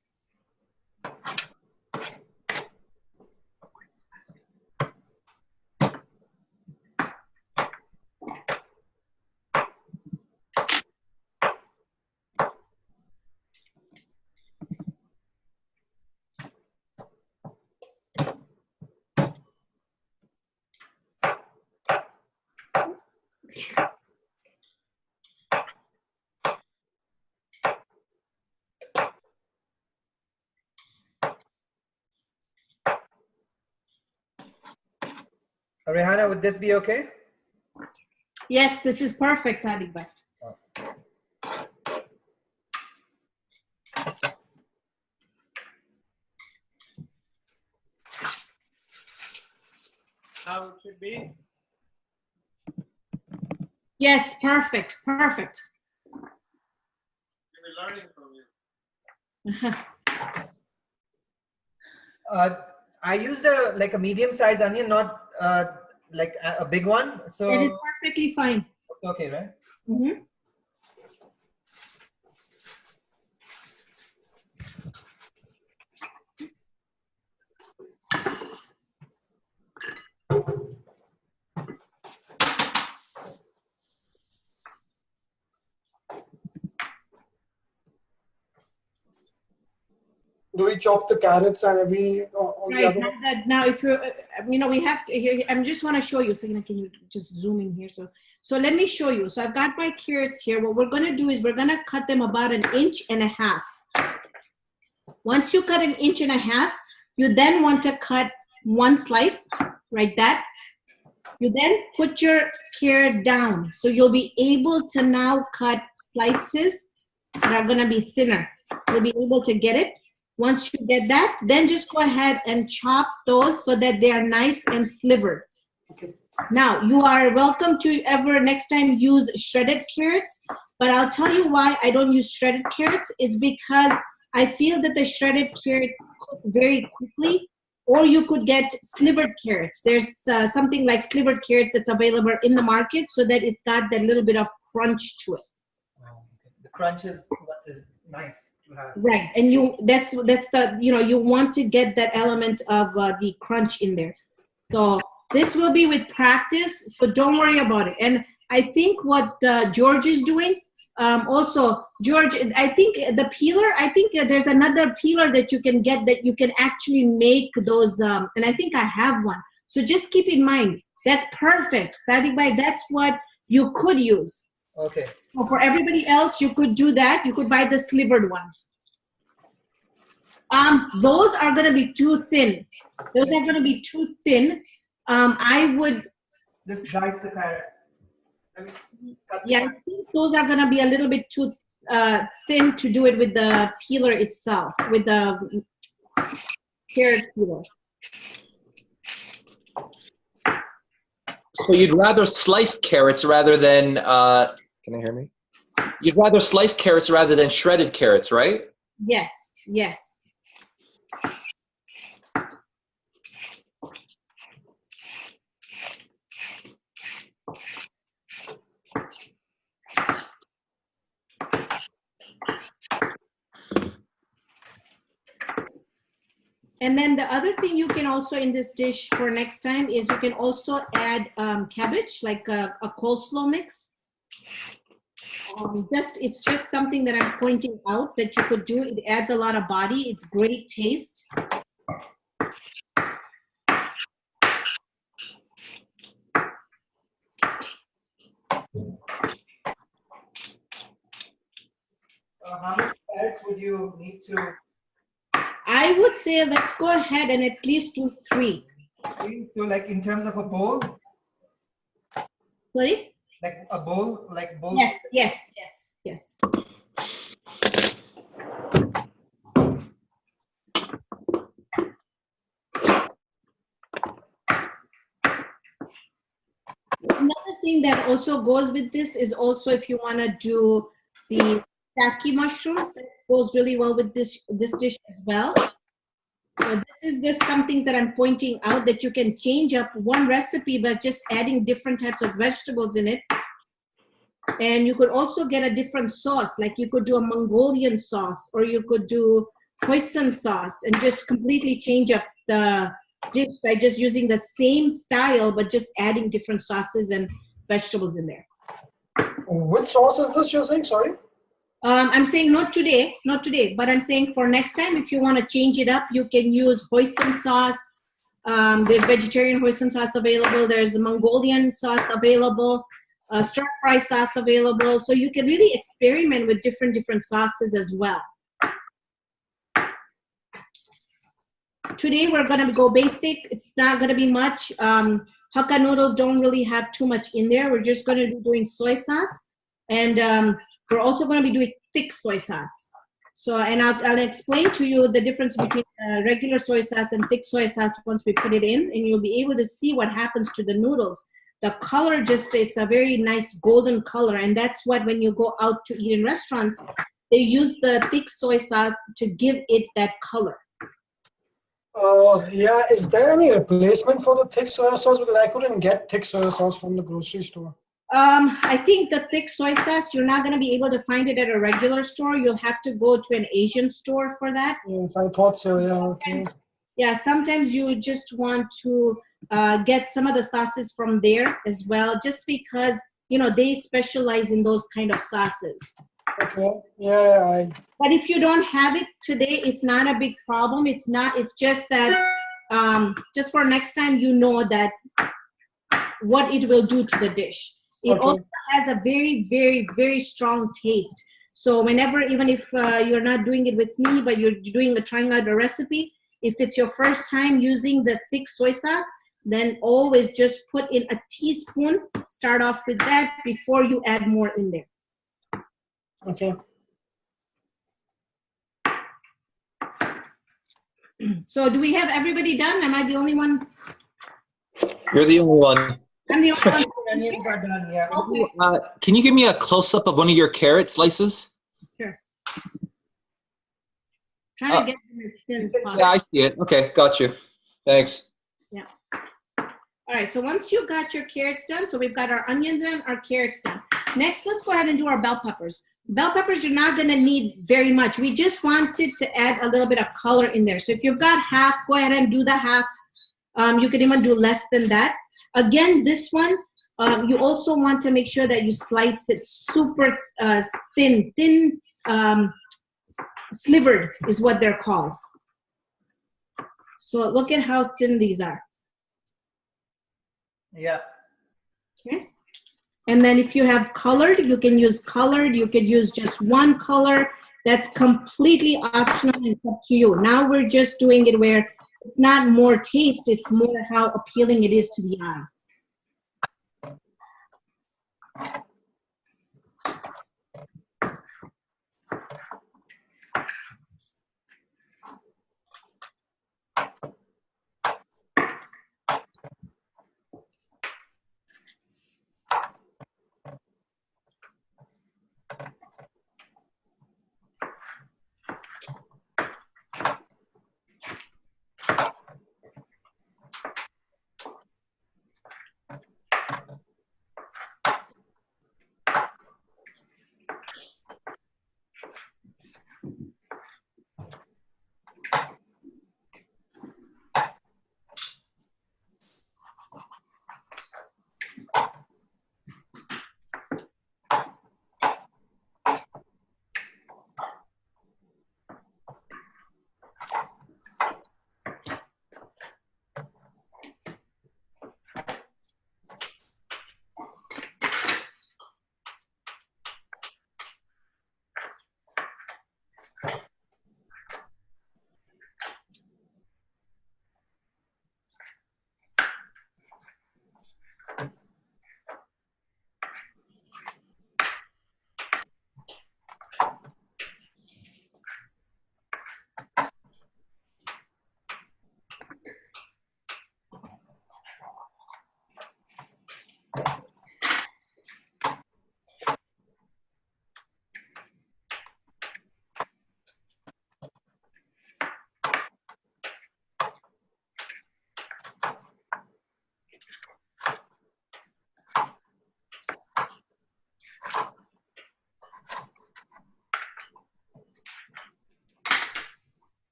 A: Raihana, would this be okay?
C: Yes, this is perfect, Sadiq bhai.
B: How it should be?
C: Yes, perfect, perfect.
B: We're learning from you.
A: I used a medium-sized onion, not like a big one. So
C: That is perfectly fine.
A: it's okay, right?
C: Mm-hmm.
F: Do we chop the carrots and all the
C: Right,
F: other?
C: now if you're, we have to, here, I just want to show you, so can you just zoom in here? So let me show you. So I've got my carrots here. What we're going to do is we're going to cut them about 1.5 inches. Once you cut 1.5 inches, you then want to cut one slice, like that. You then put your carrot down. So you'll be able to now cut slices that are going to be thinner. You'll be able to get it. Once you get that, then just go ahead and chop those so that they are nice and slivered.
F: Okay.
C: Now, you are welcome to next time use shredded carrots, but I'll tell you why I don't use shredded carrots. It's because I feel that the shredded carrots cook very quickly, or you could get slivered carrots. There's something like slivered carrots that's available in the market so that it's got that little bit of crunch to it.
A: The crunch is what is nice to have.
C: Right, and that's the, you want to get that element of the crunch in there. So this will be with practice, so don't worry about it. And I think what George is doing, also, George, I think the peeler, there's another peeler that you can get that you can actually make those, and I think I have one. So just keep in mind, that's perfect. Sadiq bhai, that's what you could use.
A: Okay.
C: So for everybody else, you could do that. You could buy the slivered ones. Those are going to be too thin. I would
A: just dice the carrots.
C: Yeah, I think those are going to be a little bit too thin to do it with the peeler itself, with the carrot peeler.
E: So you'd rather sliced carrots rather than, can I hear me? You'd rather sliced carrots rather than shredded carrots, right?
C: Yes, yes. And then the other thing you can also in this dish for next time is you can also add cabbage, like a coleslaw mix. It's just something that I'm pointing out that you could do. It adds a lot of body. It's great taste.
A: How many carrots would you need to?
C: I would say let's go ahead and at least do 3.
A: So like in terms of a bowl?
C: Sorry?
A: Like a bowl? Like bowl?
C: Yes. Another thing that also goes with this is also if you want to do the techie mushrooms, that goes really well with this dish as well. So this is just some things that I'm pointing out that you can change up one recipe by just adding different types of vegetables in it. And you could also get a different sauce, like you could do a Mongolian sauce, or you could do hoisin sauce, and just completely change up the dish by just using the same style, but just adding different sauces and vegetables in there.
F: Which sauce is this you're saying? Sorry.
C: I'm saying not today, but I'm saying for next time, if you want to change it up, you can use hoisin sauce. There's vegetarian hoisin sauce available. There's a Mongolian sauce available, stir fry sauce available. So you can really experiment with different sauces as well. Today we're going to go basic. It's not going to be much. Hakka noodles don't really have too much in there. We're just going to be doing soy sauce, and we're also going to be doing thick soy sauce. So, and I'll explain to you the difference between regular soy sauce and thick soy sauce once we put it in, and you'll be able to see what happens to the noodles. The color it's a very nice golden color, and that's what, when you go out to eat in restaurants, they use the thick soy sauce to give it that color.
F: Yeah, is there any replacement for the thick soy sauce? Because I couldn't get thick soy sauce from the grocery store.
C: I think the thick soy sauce, you're not going to be able to find it at a regular store. You'll have to go to an Asian store for that.
F: Yes, I thought so. Yeah. Okay.
C: Yeah, sometimes you just want to get some of the sauces from there as well, just because, you know, they specialize in those kind of sauces.
F: Okay. Yeah.
C: But if you don't have it today, it's not a big problem. It's just that just for next time, you know that what it will do to the dish. It also has a very strong taste. So whenever, even if you're not doing it with me, but you're trying out a recipe, if it's your first time using the thick soy sauce, then always just put in a teaspoon. Start off with that before you add more in there.
F: Okay.
C: So do we have everybody done? Am I the only one?
E: You're the only one.
C: I'm the only one.
A: Onions are done, yeah.
C: Okay.
E: Can you give me a close-up of one of your carrot slices?
C: Sure. Trying to get them as thin as possible.
E: Yeah, I see it. Okay, got you. Thanks.
C: Yeah. All right, so once you got your carrots done, so we've got our onions done, our carrots done. Next, let's go ahead and do our bell peppers. Bell peppers, you're not gonna need very much. We just wanted to add a little bit of color in there. So if you've got half, go ahead and do the half. You could even do less than that. Again, this one, you also want to make sure that you slice it super thin, slivered is what they're called. So look at how thin these are.
A: Yeah.
C: Okay. And then if you have colored, you can use colored. You could use just one color. That's completely optional and up to you. Now we're just doing it where it's not more taste, it's more how appealing it is to the eye.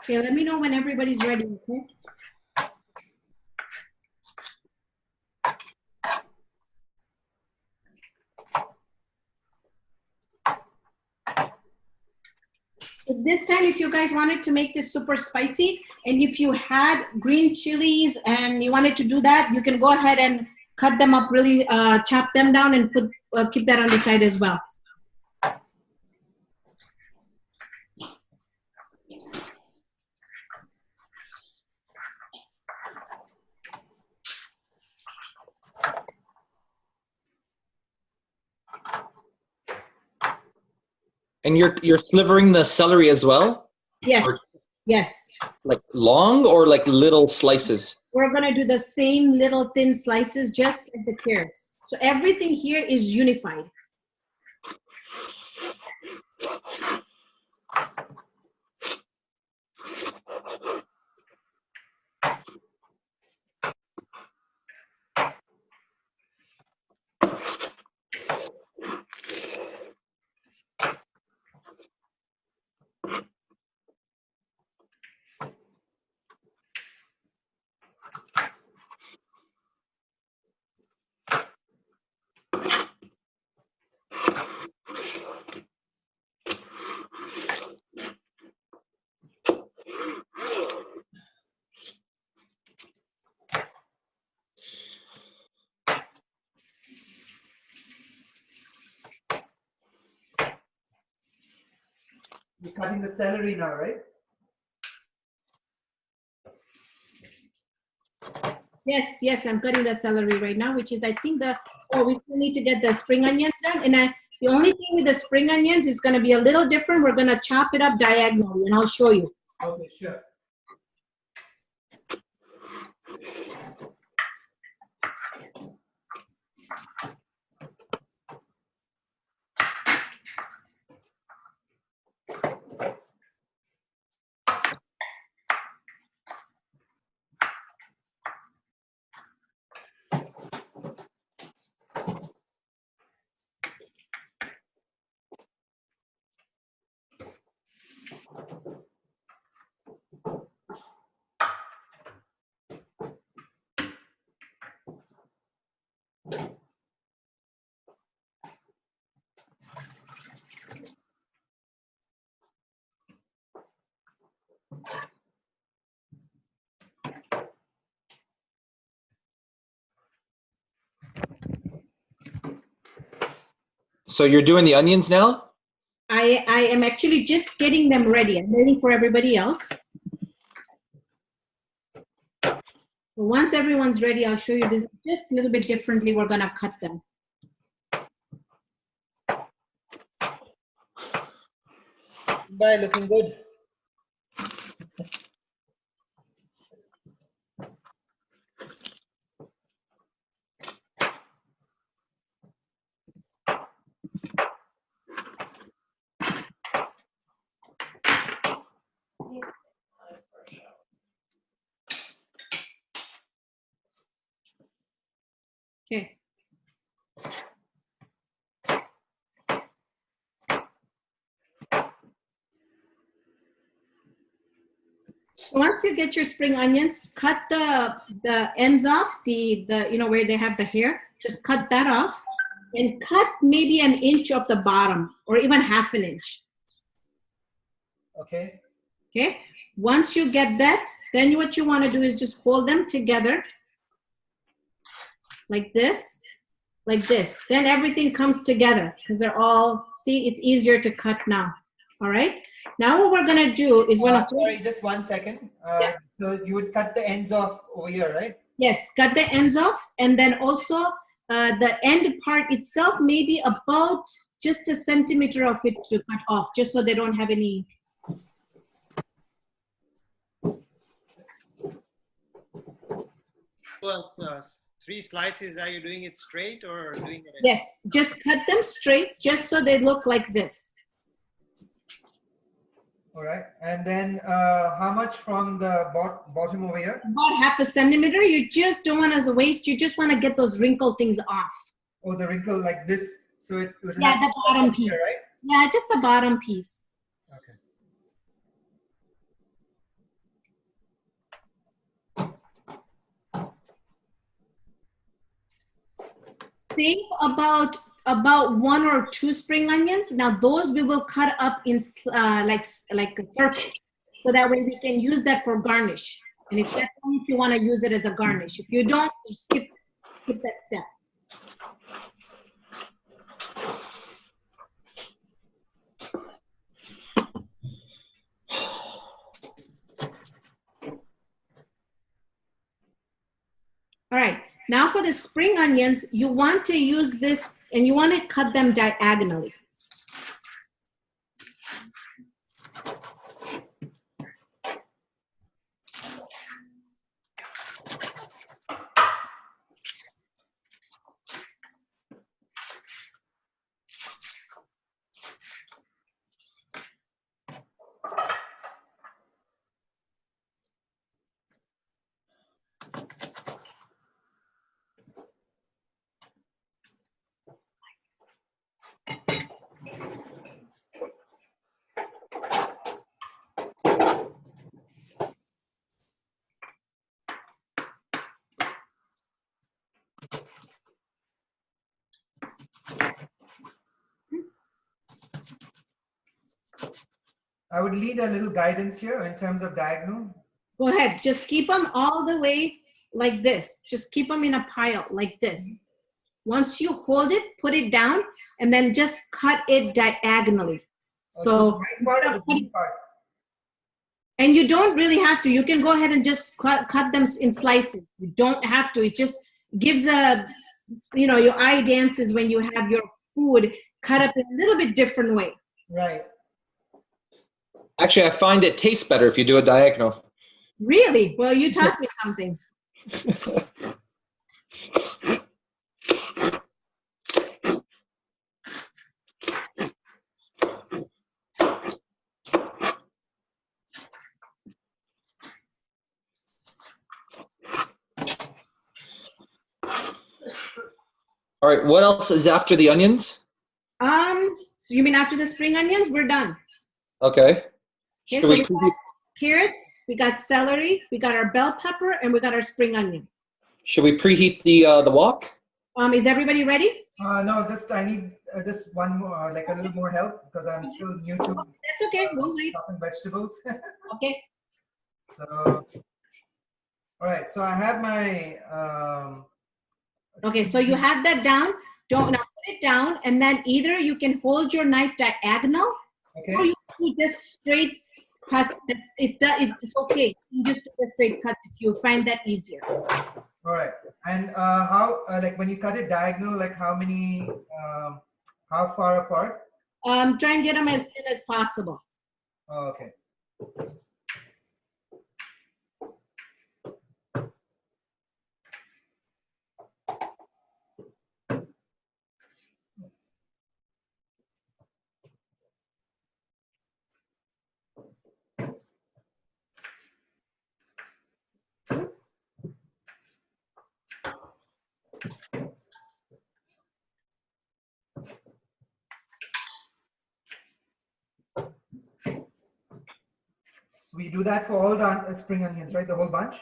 C: Okay, let me know when everybody's ready, okay? This time, if you guys wanted to make this super spicy, and if you had green chilies and you wanted to do that, you can go ahead and cut them up really, chop them down and put keep that on the side as well.
E: And you're slivering the celery as well?
C: Yes,
E: Or
C: yes.
E: like long or like little slices?
C: We're gonna do the same little thin slices, just like the carrots. So everything here is unified.
A: You're cutting the celery now, right?
C: Yes, yes, I'm cutting the celery right now, which is, I think we still need to get the spring onions done. And the only thing with the spring onions is gonna be a little different. We're gonna chop it up diagonally, and I'll show you.
A: Okay, sure.
E: So you're doing the onions now?
C: I am actually just getting them ready. I'm waiting for everybody else. So once everyone's ready, I'll show you this just a little bit differently. We're gonna cut them.
A: Bye, looking good.
C: Okay. So once you get your spring onions, cut the ends off, the where they have the hair. Just cut that off, and cut maybe an inch of the bottom, or even half an inch.
A: Okay.
C: Okay. Once you get that, then what you want to do is just hold them together like this, like this. Then everything comes together because they're all, see, it's easier to cut now. All right. Now what we're gonna do is
A: sorry, just 1 second.
C: Yeah.
A: So you would cut the ends off over here, right?
C: Yes, cut the ends off, and then also the end part itself, maybe about just a centimeter of it to cut off, just so they don't have any.
B: Well, 3 slices, are you doing it straight or doing it?
C: Yes, just cut them straight, just so they look like this.
A: All right. And then how much from the bottom over here?
C: About half a centimeter. You just don't want to waste. You just want to get those wrinkle things off.
A: Oh, the wrinkle like this. So it would
C: Yeah,
A: have
C: the bottom piece.
A: Here, right?
C: Yeah, just the bottom piece.
A: Okay.
C: save about 1 or 2 spring onions. Now those we will cut up in like circles, so that way we can use that for garnish. And if you want to use it as a garnish, if you don't, skip that step. All right, now for the spring onions, you want to use this and you want to cut them diagonally.
A: I would need a little guidance here in terms of diagonal.
C: Go ahead, just keep them all the way like this. Just keep them in a pile like this. Once you hold it, put it down, and then just cut it diagonally. So and you don't really have to. You can go ahead and just cut them in slices. You don't have to. It just gives a, you know, your eye dances when you have your food cut up in a little bit different way.
A: Right.
E: Actually, I find it tastes better if you do a diagonal.
C: Really? Well, you taught me something.
E: All right, what else is after the onions?
C: So you mean after the spring onions? We're done.
E: Okay.
C: Okay, so we got carrots, we got celery, we got our bell pepper, and we got our spring onion.
E: Should we preheat the wok?
C: Is everybody ready?
A: No, I need just one more, like a little more help because I'm still new to.
C: That's okay. We'll wait.
A: Chopping vegetables.
C: Okay.
A: So, all right. So I have my.
C: Okay, so you have that down. Don't now put it down, and then either you can hold your knife diagonal,
A: okay,
C: or you just straight cut. It's okay. You just do the straight cuts if you find that easier.
A: All right. And how, like when you cut it diagonal, like how many, how far apart?
C: Try and get them as thin as possible.
A: Oh, okay. So we do that for all the spring onions, right? The whole bunch?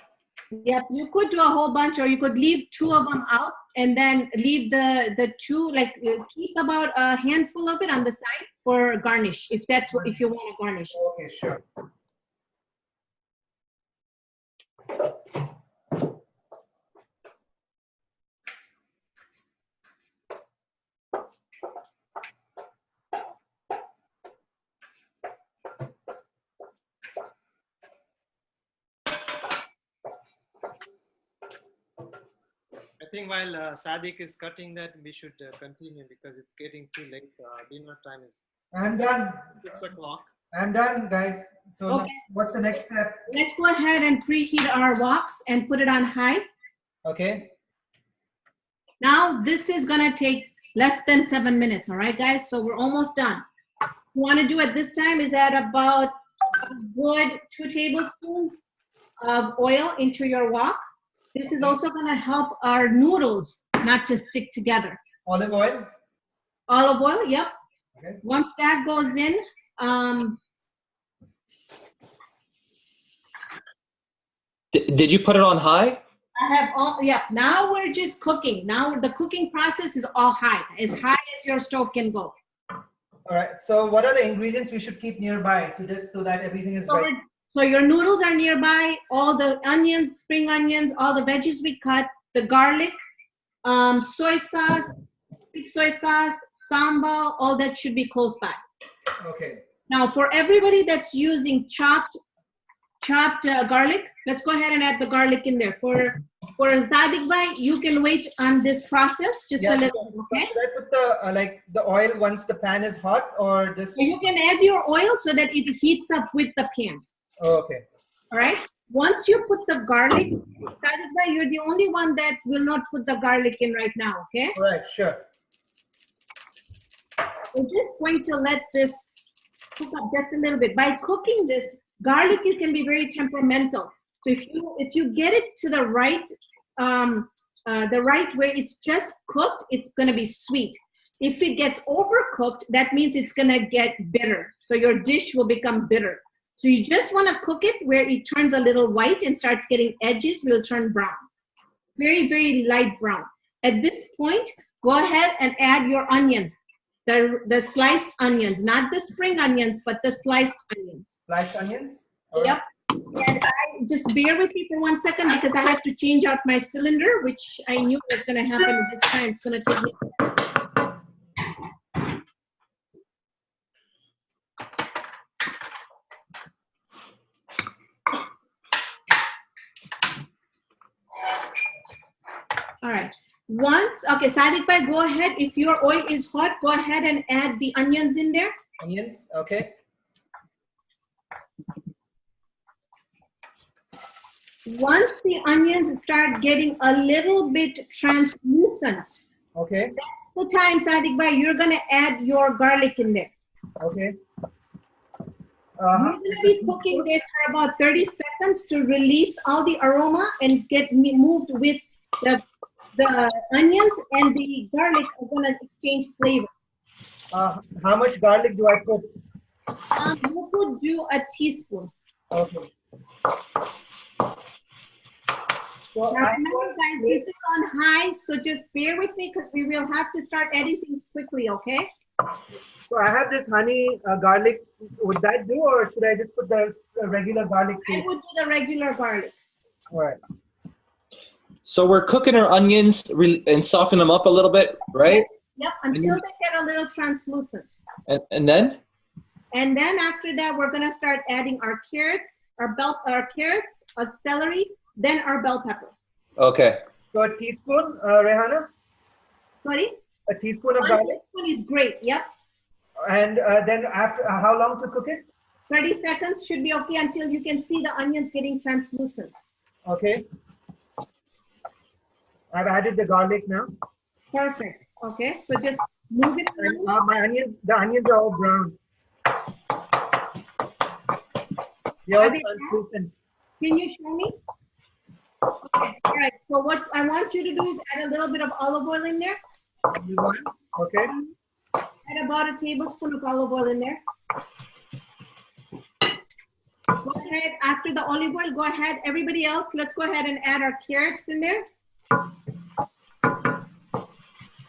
C: Yep, you could do a whole bunch, or you could leave 2 of them out and then leave the 2, like keep about a handful of it on the side for garnish, if that's what, if you want to garnish.
A: Okay, sure.
B: I think while Sadiq is cutting that, we should continue because it's getting too late. Dinner time is.
A: I'm done.
B: 6 o'clock.
A: I'm done, guys. So
C: Okay.
A: now, what's the next step?
C: Let's go ahead and preheat our woks and put it on high.
A: Okay.
C: Now this is gonna take less than 7 minutes, all right, guys? So we're almost done. What you wanna do at this time is add about a good 2 tablespoons of oil into your wok. This is also gonna help our noodles not to stick together.
A: Olive oil?
C: Olive oil, yep.
A: Okay.
C: Once that goes in,
E: Did you put it on high?
C: I have all, yeah, now we're just cooking. Now the cooking process is all high, as high as your stove can go.
A: All right. So what are the ingredients we should keep nearby? So just so that everything is right.
C: So your noodles are nearby, all the onions, spring onions, all the veggies we cut, the garlic, soy sauce, thick soy sauce, sambal, all that should be close by.
A: Okay.
C: Now for everybody that's using chopped garlic, let's go ahead and add the garlic in there. For Sadiq bhai, you can wait on this process just a little bit, okay?
A: So should I put the like the oil once the pan is hot, or just?
C: So you can add your oil so that it heats up with the pan.
A: Oh, okay.
C: All right. Once you put the garlic, Sadiq bhai, you're the only one that will not put the garlic in right now, okay?
A: All right, sure.
C: We're just going to let this cook up just a little bit. By cooking this, garlic, it can be very temperamental. So if you get it to the right way, it's just cooked, it's going to be sweet. If it gets overcooked, that means it's going to get bitter. So your dish will become bitter. So you just want to cook it where it turns a little white and starts getting edges, will turn brown. Very, very light brown. At this point, go ahead and add your onions. The sliced onions, not the spring onions, but the sliced onions.
A: Sliced onions?
C: Yep. And just bear with me for 1 second because I have to change out my cylinder, which I knew was going to happen this time. It's going to take me. All right. Okay, Sadiq bhai, go ahead. If your oil is hot, go ahead and add the onions in there.
A: Onions, okay.
C: Once the onions start getting a little bit translucent,
A: okay,
C: that's the time, Sadiq bhai, you're going to add your garlic in there.
A: Okay.
C: We're going to be cooking this for about 30 seconds to release all the aroma and get moved with the onions and the garlic are going to exchange flavor.
A: How much garlic do I put?
C: You could do a teaspoon.
A: Okay. So
C: now remember guys, this is on high, so just bear with me because we will have to start adding things quickly, okay?
A: So I have this honey garlic. Would that do, or should I just put the regular garlic?
C: I would do the regular garlic.
A: All right.
E: So we're cooking our onions and soften them up a little bit, right?
C: Yep, until they get a little translucent.
E: And then?
C: And then after that, we're gonna start adding our carrots, our celery, then our bell pepper.
E: Okay.
A: So a teaspoon, Raihana?
C: Sorry?
A: A teaspoon of garlic?
C: 1 teaspoon is great, yep.
A: And then after, how long to cook it?
C: 30 seconds should be okay until you can see the onions getting translucent.
A: Okay. I've added the garlic now.
C: Perfect. Okay, so just move it.
A: And, the onions are all brown. They're all translucent.
C: Can you show me? Okay, all right. So what I want you to do is add a little bit of olive oil in there.
A: Okay.
C: Add about a tablespoon of olive oil in there. Go ahead, after the olive oil, go ahead. Everybody else, let's go ahead and add our carrots in there.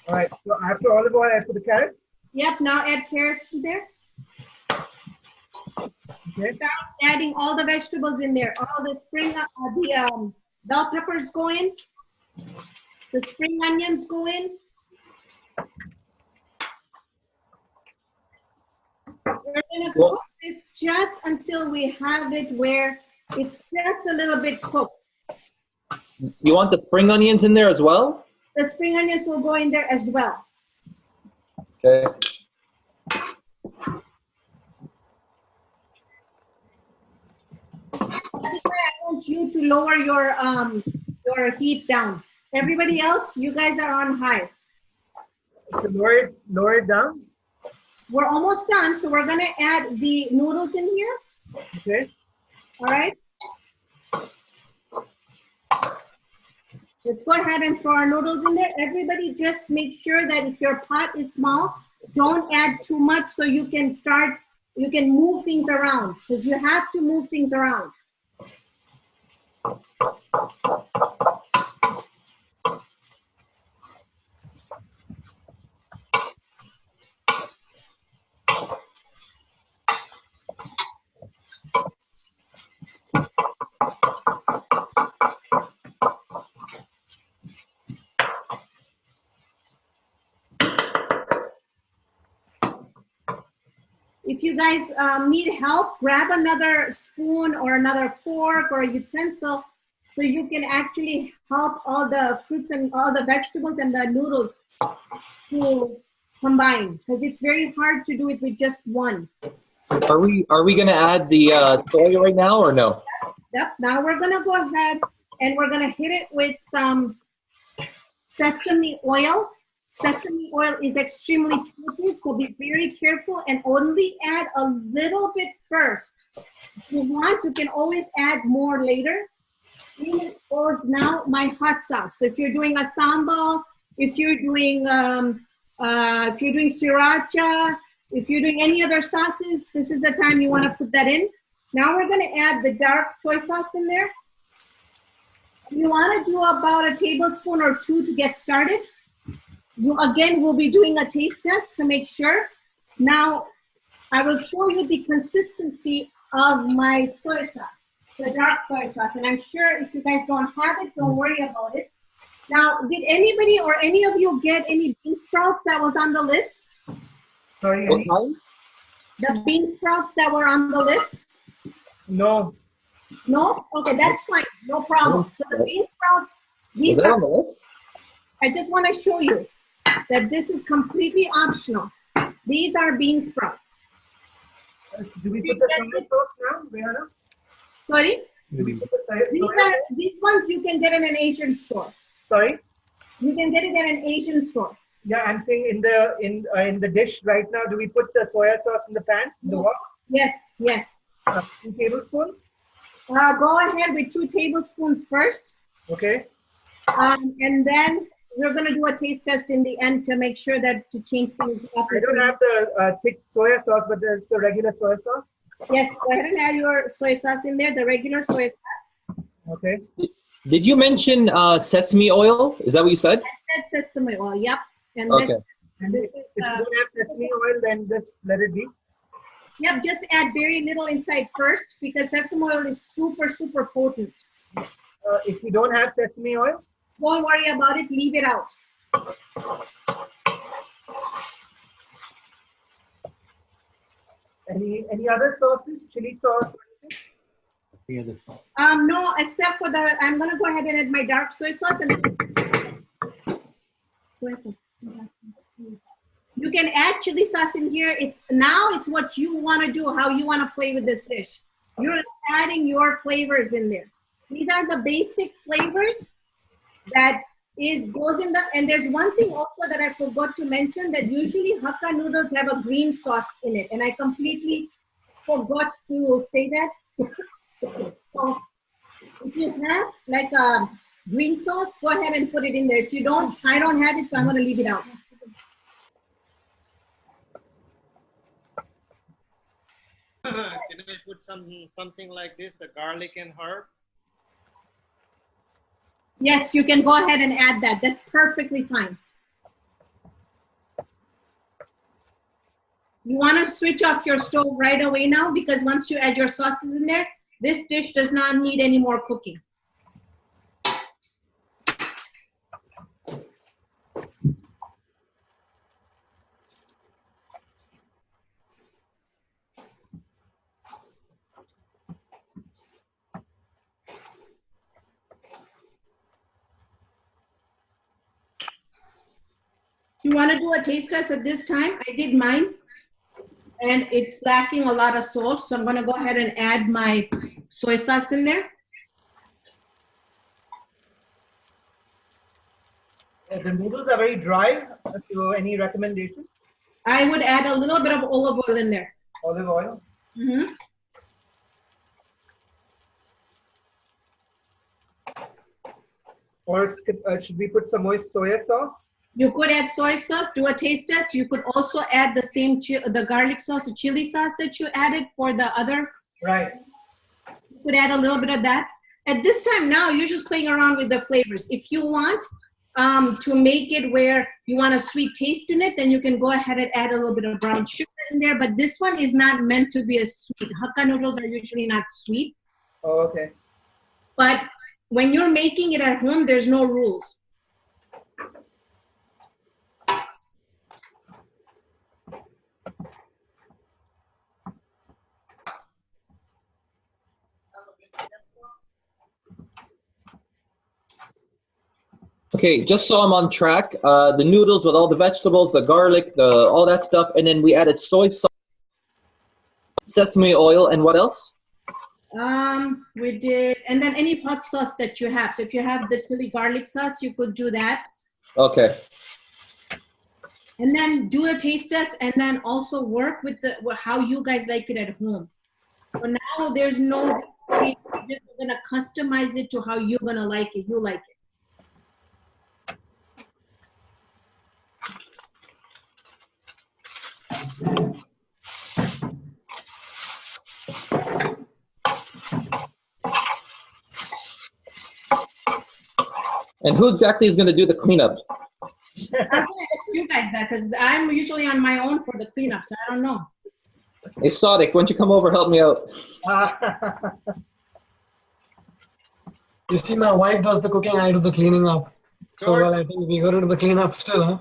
A: All right, so after olive oil, I put the carrot?
C: Yep, now add carrots in there.
A: Okay.
C: Start adding all the vegetables in there. All the bell peppers go in. The spring onions go in. We're gonna cook this just until we have it where it's just a little bit cooked.
E: You want the spring onions in there as well?
C: The spring onions will go in there as well.
E: Okay.
C: I want you to lower your heat down. Everybody else, you guys are on high.
A: So lower it down.
C: We're almost done, so we're gonna add the noodles in here.
A: Okay.
C: All right. Let's go ahead and throw our noodles in there. Everybody just make sure that if your pot is small, don't add too much so you can move things around because you have to move things around. If you guys need help, grab another spoon or another fork or a utensil so you can actually help all the fruits and all the vegetables and the noodles to combine, because it's very hard to do it with just one.
E: Are we gonna add the soy right now or no?
C: Yep. Now we're gonna go ahead and we're gonna hit it with some sesame oil. Sesame oil is extremely potent, so be very careful and only add a little bit first. If you want, you can always add more later. Here goes now my hot sauce. So if you're doing a sambal, if you're doing sriracha, if you're doing any other sauces, this is the time you want to put that in. Now we're going to add the dark soy sauce in there. You want to do about a tablespoon or two to get started. You again will be doing a taste test to make sure. Now I will show you the consistency of my soy sauce, the dark soy sauce. And I'm sure if you guys don't have it, don't worry about it. Now, did anybody or any of you get any bean sprouts that was on the list?
A: Sorry,
E: What kind?
C: The bean sprouts that were on the list?
A: No.
C: No? Okay, that's fine. No problem. So the bean sprouts,
E: Is that on the list?
C: I just want to show you that this is completely optional. These are bean sprouts.
A: Do we put the soy sauce now, Raihana?
C: Sorry?
A: Do we put the soy
C: These ones you can get in an Asian store.
A: Sorry?
C: You can get it in an Asian store.
A: Yeah, I'm saying in the dish right now, do we put the soya sauce in the pan? The wok?
C: Yes, yes.
A: 2 tablespoons?
C: Go ahead with 2 tablespoons first.
A: Okay.
C: And then we're going to do a taste test in the end to make sure that to change things up.
A: I don't have the thick soya sauce, but there's the regular soy sauce.
C: Yes, go ahead and add your soy sauce in there, the regular soy sauce.
A: Okay.
E: Did you mention sesame oil? Is that what you said?
C: That's sesame oil, yep. And
E: Okay.
C: this is,
A: If you don't have sesame oil, then just let it be.
C: yep, just add very little inside first because sesame oil is super, super potent.
A: If you don't have sesame oil?
C: Don't worry about it, leave it out.
A: Any other sauces? Chili sauce or anything?
C: No, except for the, I'm gonna go ahead and add my dark soy sauce and you can add chili sauce in here. It's what you want to do, how you want to play with this dish. You're adding your flavors in there. These are the basic flavors that goes in the, and there's one thing also that I forgot to mention, that usually Hakka noodles have a green sauce in it, and I completely forgot to say that. So if you have like a green sauce, go ahead and put it in there. If you don't, I don't have it, so I'm going to leave it out.
B: Can I put something like this, the garlic and herb?
C: Yes, you can go ahead and add that. That's perfectly fine. You want to switch off your stove right away now, because once you add your sauces in there, this dish does not need any more cooking. You want to do a taste test at this time? I did mine, and it's lacking a lot of salt, so I'm going to go ahead and add my soy sauce in there.
A: The noodles are very dry. So any recommendation?
C: I would add a little bit of olive oil in there.
A: Olive oil.
C: Mm-hmm.
A: Or should we put some more soya sauce?
C: You could add soy sauce, do a taste test. You could also add the same the garlic sauce, the chili sauce that you added for the other.
A: Right.
C: You could add a little bit of that. At this time now, you're just playing around with the flavors. If you want to make it where you want a sweet taste in it, then you can go ahead and add a little bit of brown sugar in there. But this one is not meant to be a sweet. Hakka noodles are usually not sweet.
A: Oh, okay.
C: But when you're making it at home, there's no rules.
E: Okay, just so I'm on track, the noodles with all the vegetables, the garlic, all that stuff, and then we added soy sauce, sesame oil, and what else?
C: We did, and then any hot sauce that you have. So if you have the chili garlic sauce, you could do that.
E: Okay.
C: And then do a taste test, and then also work with how you guys like it at home. So now there's no, you're just gonna customize it to how you're gonna like it. You like it.
E: And who exactly is going to do the cleanup?
C: I was gonna ask you guys that because I'm usually on my own for the cleanup, so I don't know.
E: Hey, Sadiq, why don't you come over, help me out?
F: You see, my wife does the cooking, I do the cleaning up. So, well, I think we go to do the cleanup still, huh?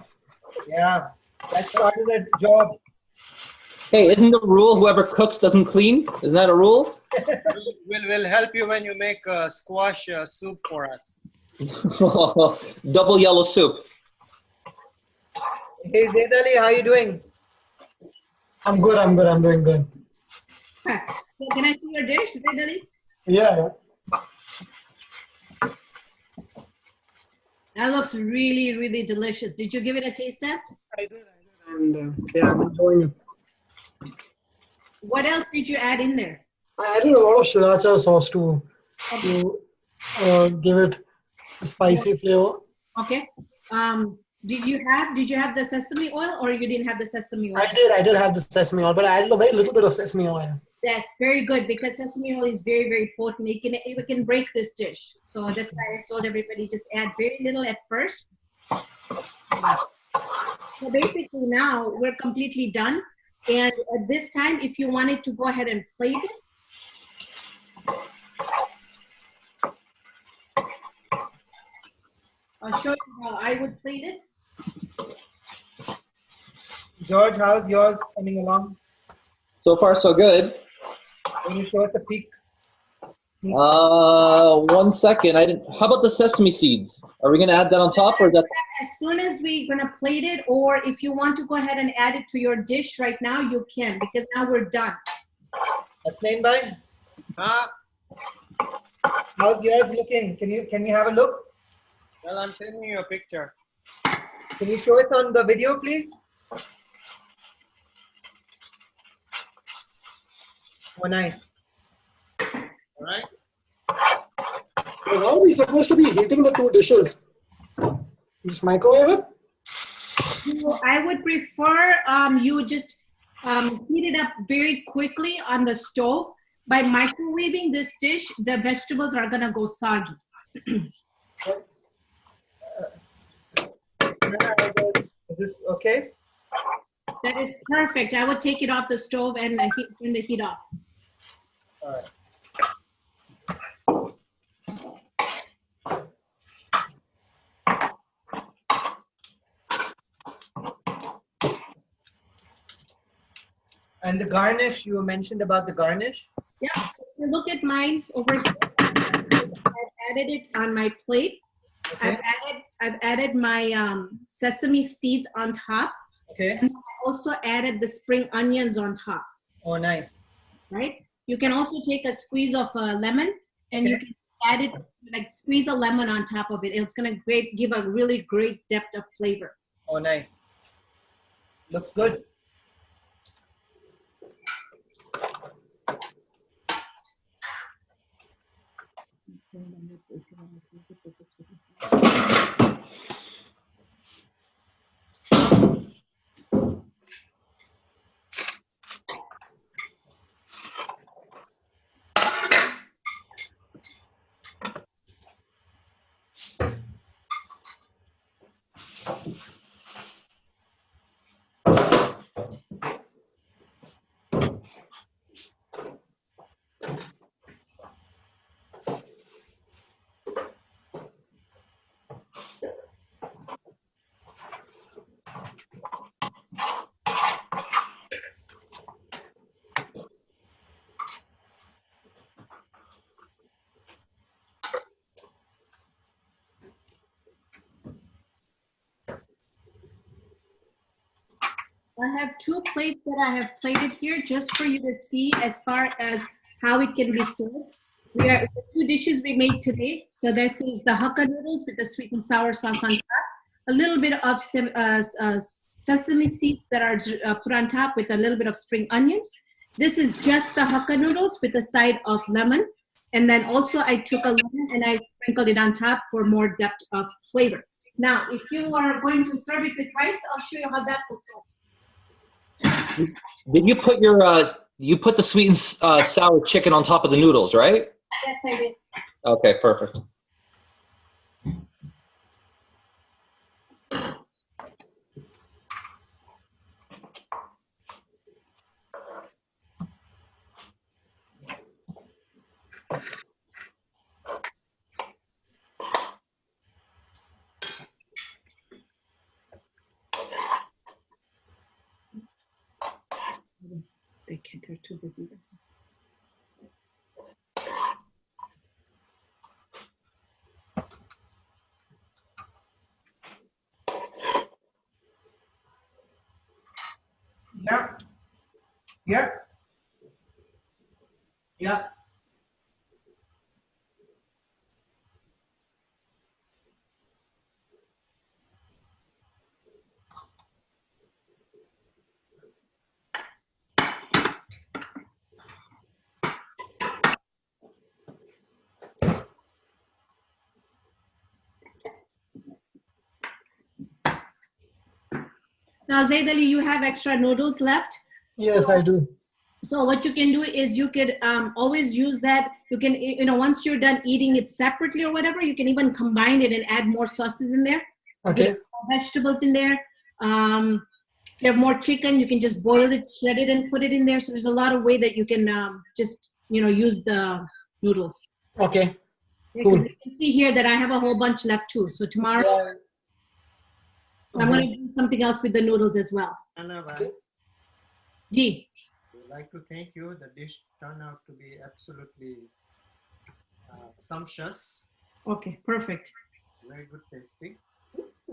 A: Yeah, that's part of the job.
E: Hey, isn't the rule whoever cooks doesn't clean? Isn't that a rule?
B: We'll help you when you make squash soup for us.
E: Double yellow soup.
A: Hey, Zaidali, how are you doing?
F: I'm good, I'm doing good.
C: So can I see your dish, Zaidali?
F: Yeah.
C: That looks really, really delicious. Did you give it a taste test?
F: I did. And yeah, I'm enjoying it.
C: What else did you add in there?
F: I added a lot of sriracha sauce to give it a spicy flavor.
C: Okay. Did you have the sesame oil, or you didn't have the sesame oil?
F: I did have the sesame oil, but I added a very little bit of sesame oil.
C: Yes, very good, because sesame oil is very, very potent. It can break this dish. So that's why I told everybody just add very little at first. So basically now we're completely done. And at this time, if you wanted to go ahead and plate it, I'll show you how I would plate it.
A: George, how's yours coming along?
E: So far, so good.
A: Can you show us a peek?
E: 1 second. How about the sesame seeds? Are we gonna add that on top, or that?
C: As soon as we're gonna plate it, or if you want to go ahead and add it to your dish right now, you can, because now we're done.
A: Hasnain bhai,
B: Huh?
A: how's yours looking? Can you have a look?
B: Well, I'm sending you a picture.
A: Can you show us on the video, please? Oh, nice.
B: All right.
F: How are we supposed to be heating the two dishes? Just microwave it?
C: I would prefer you just heat it up very quickly on the stove. By microwaving this dish, the vegetables are gonna go soggy.
A: Is this okay?
C: That is perfect. I would take it off the stove and turn the heat off.
A: All right. And the garnish, you mentioned about the garnish?
C: Yeah, so if you look at mine over here, I've added it on my plate.
A: Okay.
C: I've added my sesame seeds on top.
A: Okay.
C: And I also added the spring onions on top.
A: Oh, nice.
C: Right? You can also take a squeeze of lemon, and you can add it, like squeeze a lemon on top of it. It's gonna give a really great depth of flavor.
A: Oh, nice. Looks good.
C: have 2 plates that I have plated here just for you to see as far as how it can be served. We are the 2 dishes we made today. So this is the hakka noodles with the sweet and sour sauce on top. A little bit of sesame seeds that are put on top with a little bit of spring onions. This is just the hakka noodles with a side of lemon. And then also I took a lemon and I sprinkled it on top for more depth of flavor. Now, if you are going to serve it with rice, I'll show you how that looks also.
E: Did you put your you put the sweet and sour chicken on top of the noodles, right?
C: Yes, I did.
E: Okay, perfect.
C: They're too busy.
A: Yeah. Yeah. Yeah.
C: Now, Zaidali, you have extra noodles left.
F: Yes, I do.
C: So what you can do is you could always use that. You can, once you're done eating it separately or whatever, you can even combine it and add more sauces in there.
F: Okay.
C: Vegetables in there. If you have more chicken, you can just boil it, shred it, and put it in there. So there's a lot of way that you can just, use the noodles.
F: Okay.
C: Yeah,
F: Cool.
C: you can see here that I have a whole bunch left too. So tomorrow, I'm going to do something else with the noodles as well.
B: Okay.
C: Gee.
B: We'd like to thank you. The dish turned out to be absolutely sumptuous.
C: Okay, perfect.
B: Very good tasting.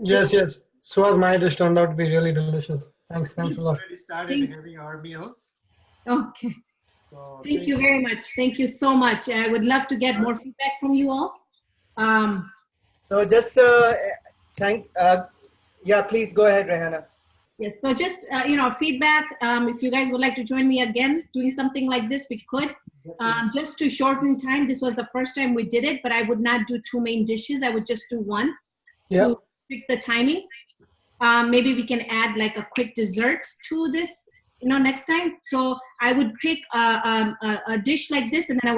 F: Yes, yes. So as my dish turned out to be really delicious. Thanks a lot.
B: We already started having our meals.
C: Okay.
B: So
C: Thank you very much. Thank you so much. I would love to get more feedback from you all.
A: So just yeah, please go ahead, Raihana.
C: Yes, so just, feedback. If you guys would like to join me again, doing something like this, we could. Just to shorten time, this was the first time we did it, but I would not do 2 main dishes. I would just do 1 to pick the timing. Maybe we can add like a quick dessert to this, next time. So I would pick a dish like this, and then I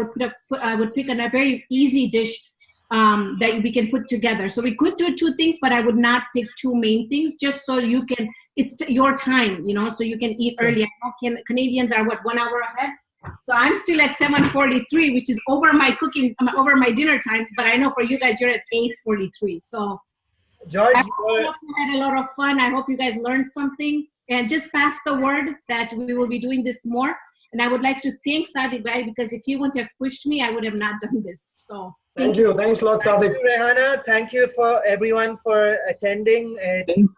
C: would pick a very easy dish that we can put together. So we could do 2 things, but I would not pick 2 main things, just so you can, it's your time, so you can eat early. I know Canadians are 1 hour ahead. So I'm still at 7:43, which is over my dinner time. But I know for you guys, you're at 8:43. So
A: George,
C: I hope you had a lot of fun. I hope you guys learned something, and just pass the word that we will be doing this more. And I would like to thank Sadiq Bhai, because if he wouldn't have pushed me, I would have not done this. So
F: thank you. Thanks a lot, Sadiq.
A: Thank you, Raihana. Thank you for everyone for attending.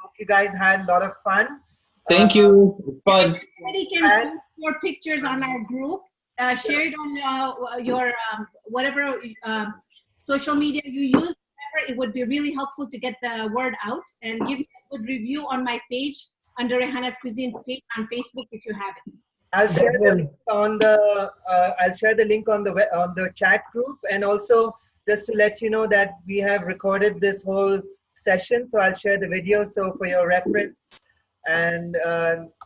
A: Hope you guys had a lot of fun.
E: Thank you. It's fun.
C: Everybody can post your pictures on our group. Share it on your whatever social media you use. It would be really helpful to get the word out, and give me a good review on my page under Raihana's Cuisines page on Facebook if you have it.
A: I'll share the link on the chat group, and also just to let you know that we have recorded this whole session, so I'll share the video for your reference. And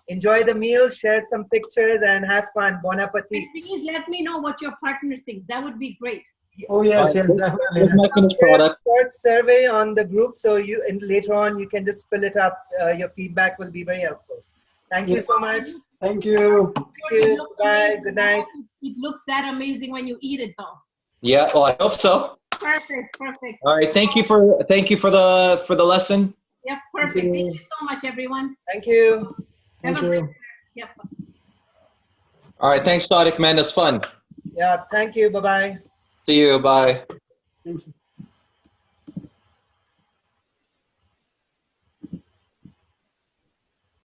A: enjoy the meal, share some pictures, and have fun. Bon appetit.
C: And please let me know what your partner thinks. That would be great.
F: Oh yes, definitely.
E: Here's my finished product.
A: Short survey on the group, so later on you can just fill it up. Your feedback will be very helpful. Thank you so much.
F: Thank you.
A: Thank you. Bye. Good night.
C: It looks that amazing when you eat it, though.
E: Yeah, well, I hope so.
C: Perfect.
E: All right, thank you for the lesson.
C: Yep, perfect. Thank you so much, everyone.
A: Thank you.
F: Thank you.
C: Yep.
E: All right, thanks, Sadiq, man. That's fun.
A: Yeah, thank you. Bye-bye.
E: See you. Bye.
F: Thank you.